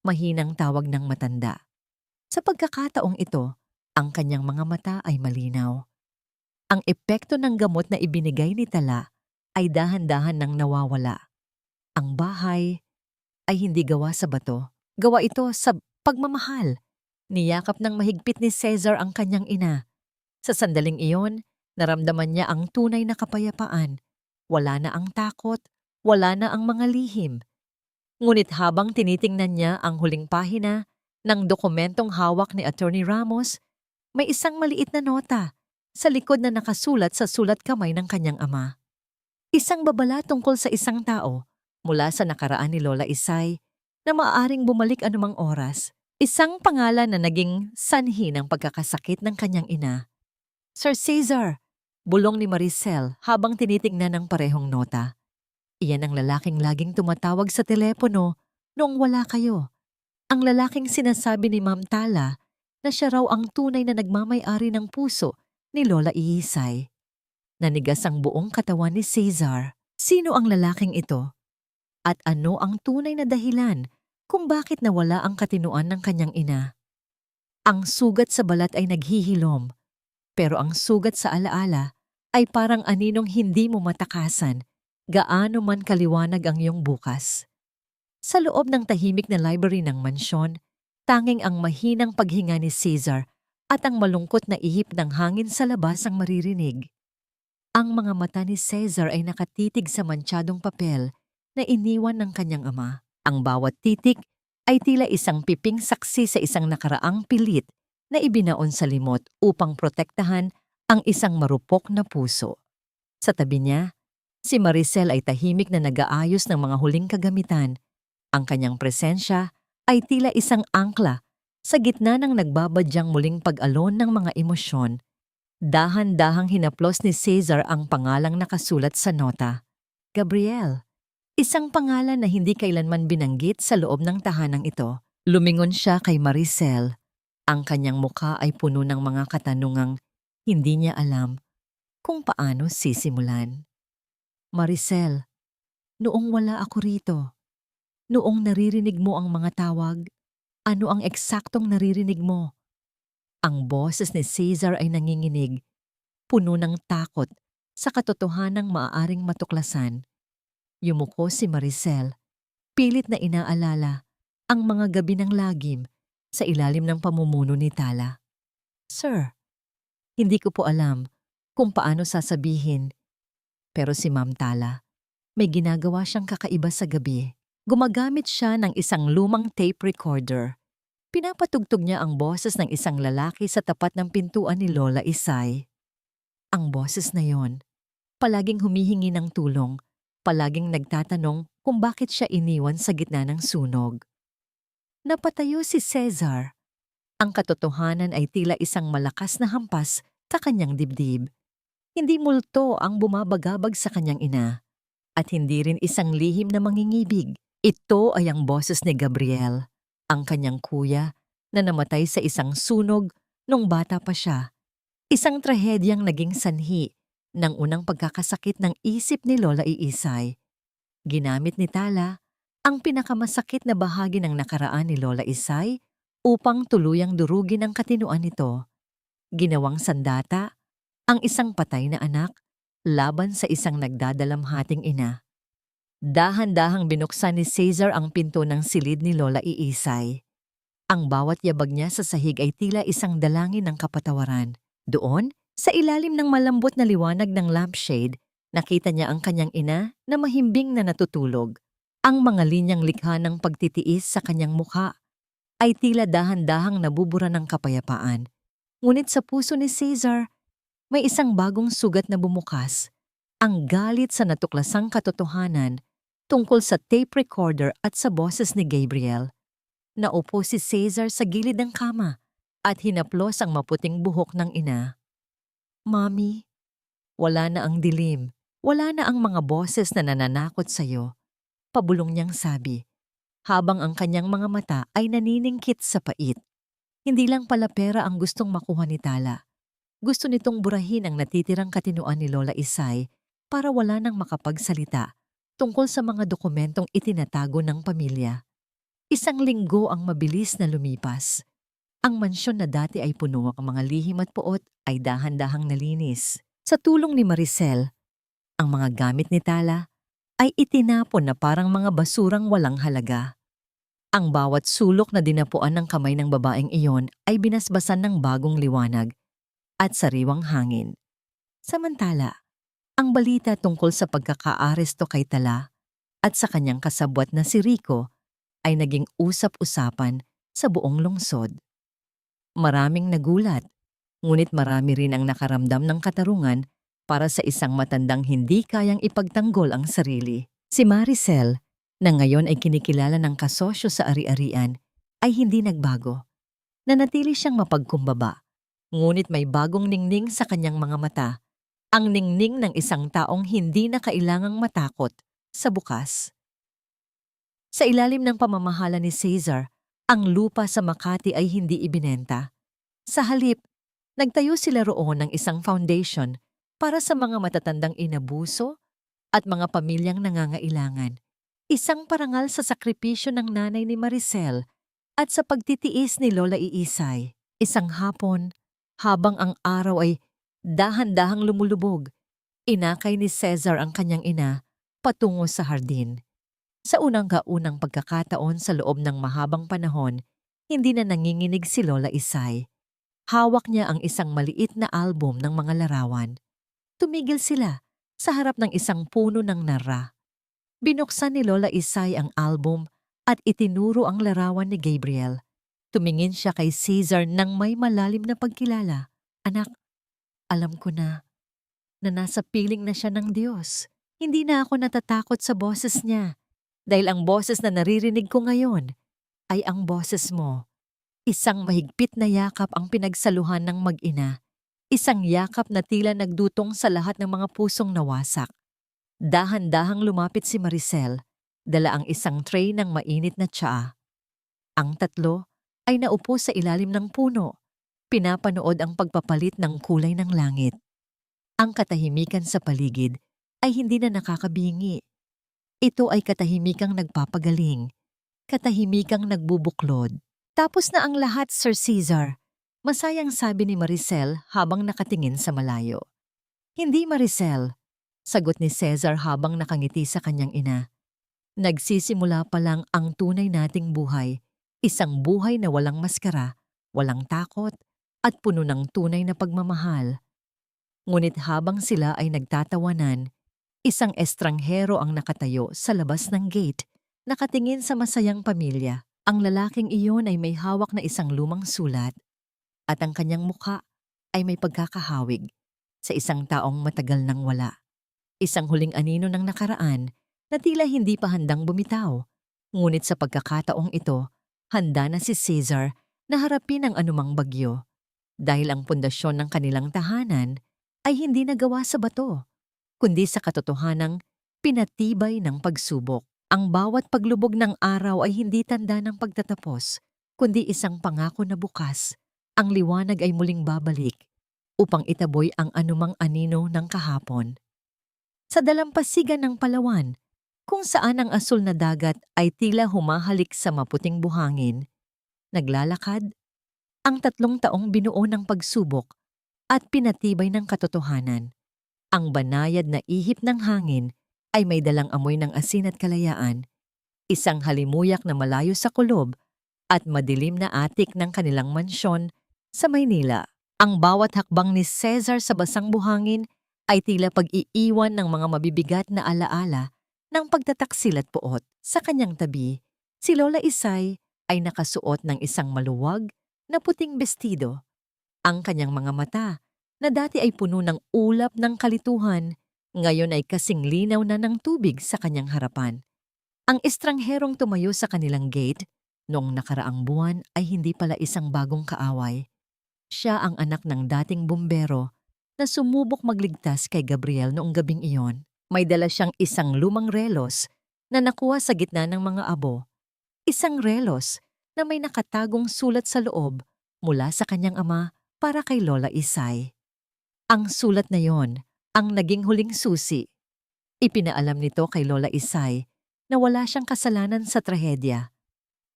Mahinang tawag ng matanda. Sa pagkakataong ito, ang kanyang mga mata ay malinaw. Ang epekto ng gamot na ibinigay ni Tala ay dahan-dahan nang nawawala. Ang bahay ay hindi gawa sa bato. Gawa ito sa pagmamahal. Niyakap ng mahigpit ni Cesar ang kanyang ina. Sa sandaling iyon, naramdaman niya ang tunay na kapayapaan. Wala na ang takot, wala na ang mga lihim. Ngunit habang tinitingnan niya ang huling pahina ng dokumentong hawak ni Attorney Ramos, may isang maliit na nota sa likod na nakasulat sa sulat kamay ng kanyang ama. Isang babala tungkol sa isang tao mula sa nakaraan ni Lola Isay na maaaring bumalik anumang oras. Isang pangalan na naging sanhi ng pagkakasakit ng kanyang ina. Sir Cesar, bulong ni Maricel habang tinitingnan ang parehong nota. Iyan ang lalaking laging tumatawag sa telepono noong wala kayo. Ang lalaking sinasabi ni Ma'am Tala na siya raw ang tunay na nagmamay-ari ng puso ni Lola Iisay. Nanigas ang buong katawan ni Cesar. Sino ang lalaking ito? At ano ang tunay na dahilan kung bakit nawala ang katinoan ng kanyang ina? Ang sugat sa balat ay naghihilom, pero ang sugat sa alaala ay parang aninong hindi mo matakasan, gaano man kaliwanag ang iyong bukas. Sa loob ng tahimik na library ng mansyon, tanging ang mahinang paghinga ni Cesar at ang malungkot na ihip ng hangin sa labas ang maririnig. Ang mga mata ni Cesar ay nakatitig sa mantsadong papel na iniwan ng kanyang ama. Ang bawat titik ay tila isang piping saksi sa isang nakaraang pilit na ibinaon sa limot upang protektahan ang isang marupok na puso. Sa tabi niya, si Maricel ay tahimik na nag-aayos ng mga huling kagamitan. Ang kanyang presensya ay tila isang angkla sa gitna ng nagbabadyang muling pag-alon ng mga emosyon. Dahan-dahang hinaplos ni Cesar ang pangalang nakasulat sa nota. Gabriel. Isang pangalan na hindi kailanman binanggit sa loob ng tahanang ito. Lumingon siya kay Maricel. Ang kanyang mukha ay puno ng mga katanungang hindi niya alam kung paano sisimulan. Maricel, noong wala ako rito, noong naririnig mo ang mga tawag, ano ang eksaktong naririnig mo? Ang boses ni Cesar ay nanginginig, puno ng takot sa katotohanang maaaring matuklasan. Yumuko si Maricel, pilit na inaalala ang mga gabi ng lagim sa ilalim ng pamumuno ni Tala. Sir, hindi ko po alam kung paano sasabihin, pero si Ma'am Tala, may ginagawa siyang kakaiba sa gabi. Gumagamit siya ng isang lumang tape recorder. Pinapatugtog niya ang boses ng isang lalaki sa tapat ng pintuan ni Lola Isay. Ang boses na yon, palaging humihingi ng tulong, palaging nagtatanong kung bakit siya iniwan sa gitna ng sunog. Napatayo si Cesar. Ang katotohanan ay tila isang malakas na hampas sa kanyang dibdib. Hindi multo ang bumabagabag sa kanyang ina, at hindi rin isang lihim na mangingibig. Ito ay ang boses ni Gabriel, ang kanyang kuya na namatay sa isang sunog nung bata pa siya. Isang trahedyang naging sanhi ng unang pagkakasakit ng isip ni Lola Iisay. Ginamit ni Tala ang pinakamasakit na bahagi ng nakaraan ni Lola Isay upang tuluyang durugin ang katinuan nito. Ginawang sandata ang isang patay na anak laban sa isang nagdadalamhating ina. Dahan-dahang binuksan ni Cesar ang pinto ng silid ni Lola Iisay. Ang bawat yabag niya sa sahig ay tila isang dalangin ng kapatawaran. Doon, sa ilalim ng malambot na liwanag ng lampshade, nakita niya ang kanyang ina na mahimbing na natutulog. Ang mga linyang likha ng pagtitiis sa kanyang mukha ay tila dahan-dahang nabubura ng kapayapaan. Ngunit sa puso ni Cesar, may isang bagong sugat na bumukas. Ang galit sa natuklasang katotohanan tungkol sa tape recorder at sa boses ni Gabriel. Naupo si Cesar sa gilid ng kama at hinaplos ang maputing buhok ng ina. Mami, wala na ang dilim, wala na ang mga boses na nananakot sa'yo, pabulong niyang sabi, habang ang kanyang mga mata ay naniningkit sa pait. Hindi lang pala pera ang gustong makuha ni Tala. Gusto nitong burahin ang natitirang katinuan ni Lola Isay para wala nang makapagsalita tungkol sa mga dokumentong itinatago ng pamilya. Isang linggo ang mabilis na lumipas. Ang mansyon na dati ay puno ang mga lihim at puot ay dahan-dahang nalinis. Sa tulong ni Maricel, ang mga gamit ni Tala ay itinapon na parang mga basurang walang halaga. Ang bawat sulok na dinapuan ng kamay ng babaeng iyon ay binasbasan ng bagong liwanag at sariwang hangin. Samantala, ang balita tungkol sa pagkakaaresto kay Tala at sa kanyang kasabwat na si Rico ay naging usap-usapan sa buong lungsod. Maraming nagulat, ngunit marami rin ang nakaramdam ng katarungan para sa isang matandang hindi kayang ipagtanggol ang sarili. Si Maricel, na ngayon ay kinikilala ng kasosyo sa ari-arian, ay hindi nagbago. Nanatili siyang mapagkumbaba, ngunit may bagong ningning sa kanyang mga mata. Ang ningning ng isang taong hindi na kailangang matakot sa bukas. Sa ilalim ng pamamahala ni Cesar, ang lupa sa Makati ay hindi ibinenta. Sa halip, nagtayo sila roon ng isang foundation para sa mga matatandang inabuso at mga pamilyang nangangailangan. Isang parangal sa sakripisyo ng nanay ni Maricel at sa pagtitiis ni Lola Iisay. Isang hapon, habang ang araw ay dahan-dahang lumulubog, inakay ni Cesar ang kanyang ina patungo sa hardin. Sa unang-kaunang pagkakataon sa loob ng mahabang panahon, hindi na nanginginig si Lola Isay. Hawak niya ang isang maliit na album ng mga larawan. Tumigil sila sa harap ng isang puno ng nara. Binuksan ni Lola Isay ang album at itinuro ang larawan ni Gabriel. Tumingin siya kay Caesar nang may malalim na pagkilala. Anak, alam ko na nasa piling na siya ng Diyos. Hindi na ako natatakot sa boses niya dahil ang boses na naririnig ko ngayon ay ang boses mo. Isang mahigpit na yakap ang pinagsaluhan ng mag-ina. Isang yakap na tila nagdutong sa lahat ng mga pusong nawasak. Dahan-dahang lumapit si Maricel, dala ang isang tray ng mainit na tsaa. Ang tatlo ay naupo sa ilalim ng puno, pinapanood ang pagpapalit ng kulay ng langit. Ang katahimikan sa paligid ay hindi na nakakabingi. Ito ay katahimikang nagpapagaling, katahimikang nagbubuklod. Tapos na ang lahat, Sir Caesar, masayang sabi ni Maricel habang nakatingin sa malayo. Hindi, Maricel, sagot ni Cesar habang nakangiti sa kanyang ina. Nagsisimula pa lang ang tunay nating buhay, isang buhay na walang maskara, walang takot, at puno ng tunay na pagmamahal. Ngunit habang sila ay nagtatawanan, isang estranghero ang nakatayo sa labas ng gate, nakatingin sa masayang pamilya. Ang lalaking iyon ay may hawak na isang lumang sulat at ang kanyang mukha ay may pagkakahawig sa isang taong matagal nang wala. Isang huling anino ng nakaraan na tila hindi pa handang bumitaw. Ngunit sa pagkakataong ito, handa na si Caesar na harapin ang anumang bagyo dahil ang pundasyon ng kanilang tahanan ay hindi nagawa sa bato, kundi sa katotohanang pinatibay ng pagsubok. Ang bawat paglubog ng araw ay hindi tanda ng pagtatapos, kundi isang pangako na bukas. Ang liwanag ay muling babalik upang itaboy ang anumang anino ng kahapon. Sa dalampasigan ng Palawan, kung saan ang asul na dagat ay tila humahalik sa maputing buhangin, naglalakad ang 3 taong binuo ng pagsubok at pinatibay ng katotohanan. Ang banayad na ihip ng hangin ay may dalang amoy ng asin at kalayaan, isang halimuyak na malayo sa kulob at madilim na atik ng kanilang mansyon sa Maynila. Ang bawat hakbang ni Cesar sa basang buhangin ay tila pag-iiwan ng mga mabibigat na alaala ng pagtataksil at puot. Sa kanyang tabi, si Lola Isay ay nakasuot ng isang maluwag na puting bestido. Ang kanyang mga mata, na dati ay puno ng ulap ng kalituhan, ngayon ay kasing linaw na ng tubig sa kanyang harapan. Ang estrangherong tumayo sa kanilang gate noong nakaraang buwan ay hindi pala isang bagong kaaway. Siya ang anak ng dating bumbero na sumubok magligtas kay Gabriel noong gabing iyon. May dala siyang isang lumang relos na nakuha sa gitna ng mga abo. Isang relos na may nakatagong sulat sa loob mula sa kanyang ama para kay Lola Isay. Ang sulat na yon ang naging huling susi. Ipinaalam nito kay Lola Isay na wala siyang kasalanan sa trahedya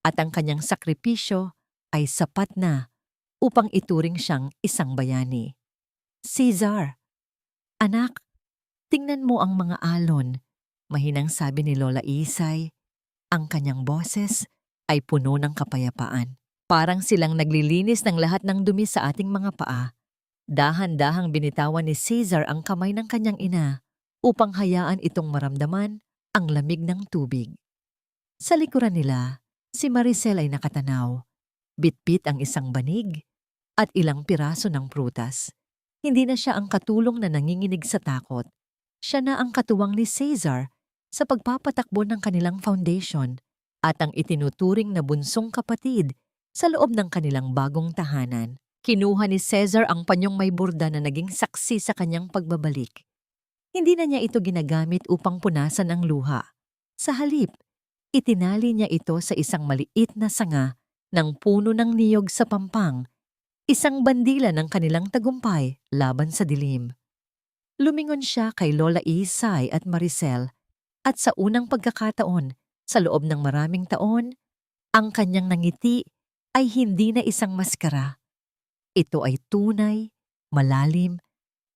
at ang kanyang sakripisyo ay sapat na upang ituring siyang isang bayani. Caesar, anak, tingnan mo ang mga alon, mahinang sabi ni Lola Isay. Ang kanyang boses ay puno ng kapayapaan. Parang silang naglilinis ng lahat ng dumi sa ating mga paa. Dahan-dahang binitawan ni Caesar ang kamay ng kanyang ina upang hayaan itong maramdaman ang lamig ng tubig. Sa likuran nila, si Maricel ay nakatanaw. Bitbit ang isang banig at ilang piraso ng prutas. Hindi na siya ang katulong na nanginginig sa takot. Siya na ang katuwang ni Caesar sa pagpapatakbo ng kanilang foundation at ang itinuturing na bunsong kapatid sa loob ng kanilang bagong tahanan. Kinuha ni Cesar ang panyong may burda na naging saksi sa kanyang pagbabalik. Hindi na niya ito ginagamit upang punasan ang luha. Sa halip, itinali niya ito sa isang maliit na sanga ng puno ng niyog sa pampang, isang bandila ng kanilang tagumpay laban sa dilim. Lumingon siya kay Lola Isay at Maricel at sa unang pagkakataon, sa loob ng maraming taon, ang kanyang nangiti ay hindi na isang maskara. Ito ay tunay, malalim,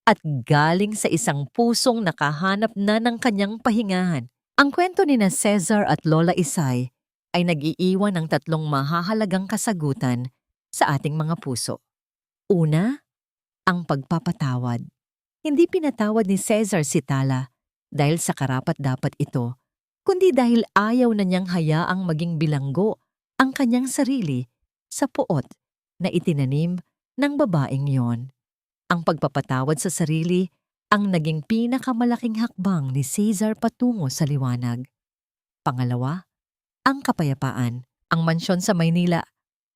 at galing sa isang pusong nakahanap na ng kanyang pahingahan. Ang kwento ni na Cesar at Lola Isay ay nag-iiwan ng 3 mahahalagang kasagutan sa ating mga puso. Una, ang pagpapatawad. Hindi pinatawad ni Cesar si Tala dahil sa karapat-dapat ito, kundi dahil ayaw na niyang hayaang maging bilanggo ang kanyang sarili sa puot na itinanim ng babaeng yon. Ang pagpapatawad sa sarili ang naging pinakamalaking hakbang ni Cesar patungo sa liwanag. Pangalawa, ang kapayapaan. Ang mansyon sa Maynila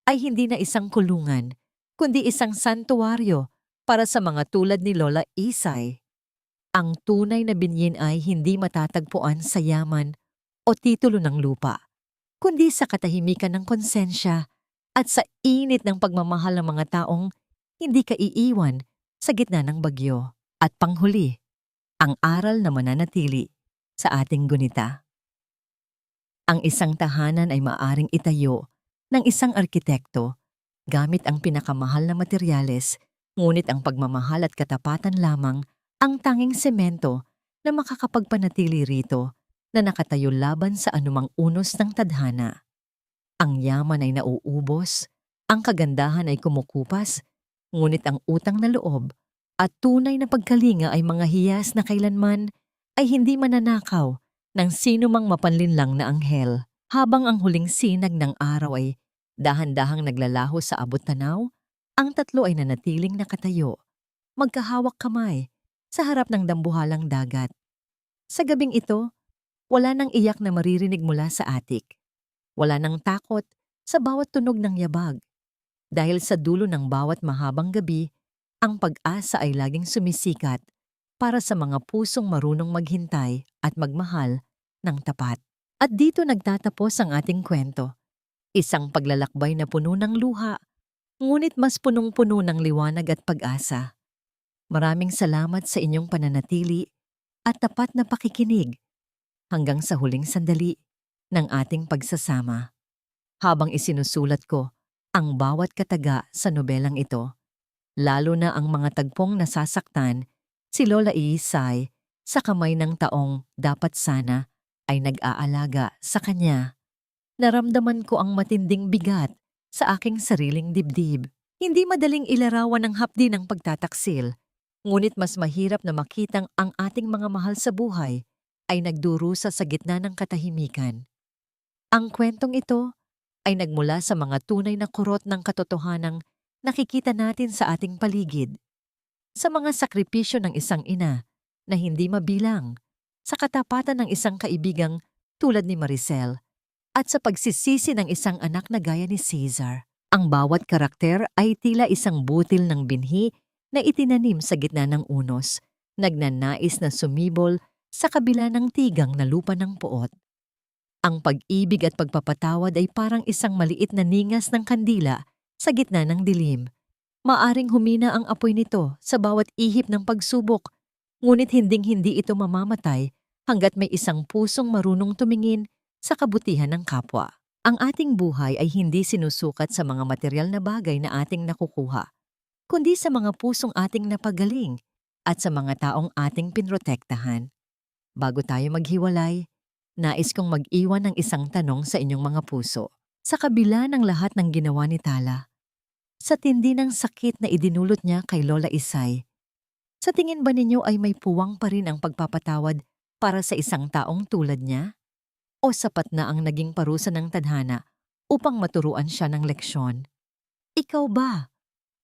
ay hindi na isang kulungan, kundi isang santuwaryo para sa mga tulad ni Lola Isay. Ang tunay na binyin ay hindi matatagpuan sa yaman o titulo ng lupa, kundi sa katahimikan ng konsensya at sa init ng pagmamahal ng mga taong hindi ka iiwan sa gitna ng bagyo. At panghuli, ang aral na mananatili sa ating gunita. Ang isang tahanan ay maaring itayo ng isang arkitekto gamit ang pinakamahal na materyales, ngunit ang pagmamahal at katapatan lamang ang tanging semento na makakapagpanatili rito na nakatayo laban sa anumang unos ng tadhana. Ang yaman ay nauubos, ang kagandahan ay kumukupas, ngunit ang utang na loob at tunay na pagkalinga ay mga hiyas na kailanman ay hindi mananakaw ng sino mang mapanlinlang na anghel. Habang ang huling sinag ng araw ay dahan-dahang naglalaho sa abot tanaw, ang tatlo ay nanatiling nakatayo, magkahawak kamay sa harap ng dambuhalang dagat. Sa gabing ito, wala nang iyak na maririnig mula sa atik. Wala nang takot sa bawat tunog ng yabag. Dahil sa dulo ng bawat mahabang gabi, ang pag-asa ay laging sumisikat para sa mga pusong marunong maghintay at magmahal ng tapat. At dito nagtatapos ang ating kwento. Isang paglalakbay na puno ng luha, ngunit mas punong-puno ng liwanag at pag-asa. Maraming salamat sa inyong pananatili at tapat na pakikinig hanggang sa huling sandali ng ating pagsasama. Habang isinusulat ko ang bawat kataga sa nobelang ito, lalo na ang mga tagpong nasasaktan, si Lola Isay sa kamay ng taong dapat sana ay nag-aalaga sa kanya. Naramdaman ko ang matinding bigat sa aking sariling dibdib. Hindi madaling ilarawan ng hapdi ng pagtataksil, ngunit mas mahirap na makitang ang ating mga mahal sa buhay ay nagdurusa sa gitna ng katahimikan. Ang kwentong ito ay nagmula sa mga tunay na kurot ng katotohanang nakikita natin sa ating paligid, sa mga sakripisyo ng isang ina na hindi mabilang, sa katapatan ng isang kaibigang tulad ni Maricel, at sa pagsisisi ng isang anak na gaya ni Cesar. Ang bawat karakter ay tila isang butil ng binhi na itinanim sa gitna ng unos, nagnanais na sumibol sa kabila ng tigang na lupa ng puot. Ang pag-ibig at pagpapatawad ay parang isang maliit na ningas ng kandila sa gitna ng dilim. Maaring humina ang apoy nito sa bawat ihip ng pagsubok, ngunit hinding-hindi ito mamamatay hanggat may isang pusong marunong tumingin sa kabutihan ng kapwa. Ang ating buhay ay hindi sinusukat sa mga material na bagay na ating nakukuha, kundi sa mga pusong ating napagaling at sa mga taong ating pinrotektahan. Bago tayo maghiwalay, nais kong mag-iwan ng isang tanong sa inyong mga puso. Sa kabila ng lahat ng ginawa ni Tala, sa tindi ng sakit na idinulot niya kay Lola Isay, sa tingin ba ninyo ay may puwang pa rin ang pagpapatawad para sa isang taong tulad niya? O sapat na ang naging parusa ng tadhana upang maturuan siya ng leksyon? Ikaw ba?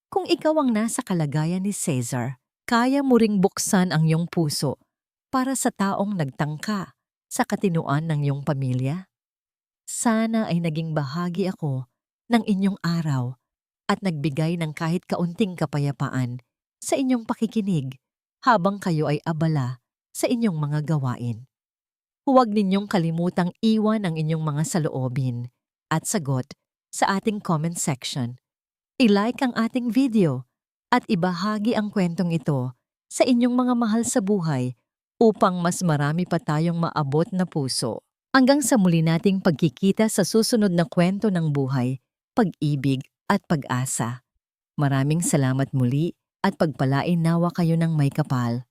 Kung ikaw ang nasa kalagayan ni Cesar, kaya mo ring buksan ang iyong puso para sa taong nagtangka sa katinuan ng iyong pamilya? Sana ay naging bahagi ako ng inyong araw at nagbigay ng kahit kaunting kapayapaan sa inyong pakikinig habang kayo ay abala sa inyong mga gawain. Huwag ninyong kalimutang iwan ang inyong mga saloobin at sagot sa ating comment section. I-like ang ating video at ibahagi ang kwentong ito sa inyong mga mahal sa buhay upang mas marami pa tayong maabot na puso. Hanggang sa muli nating pagkikita sa susunod na kwento ng buhay, pag-ibig at pag-asa. Maraming salamat muli at pagpalain nawa kayo ng may kapal.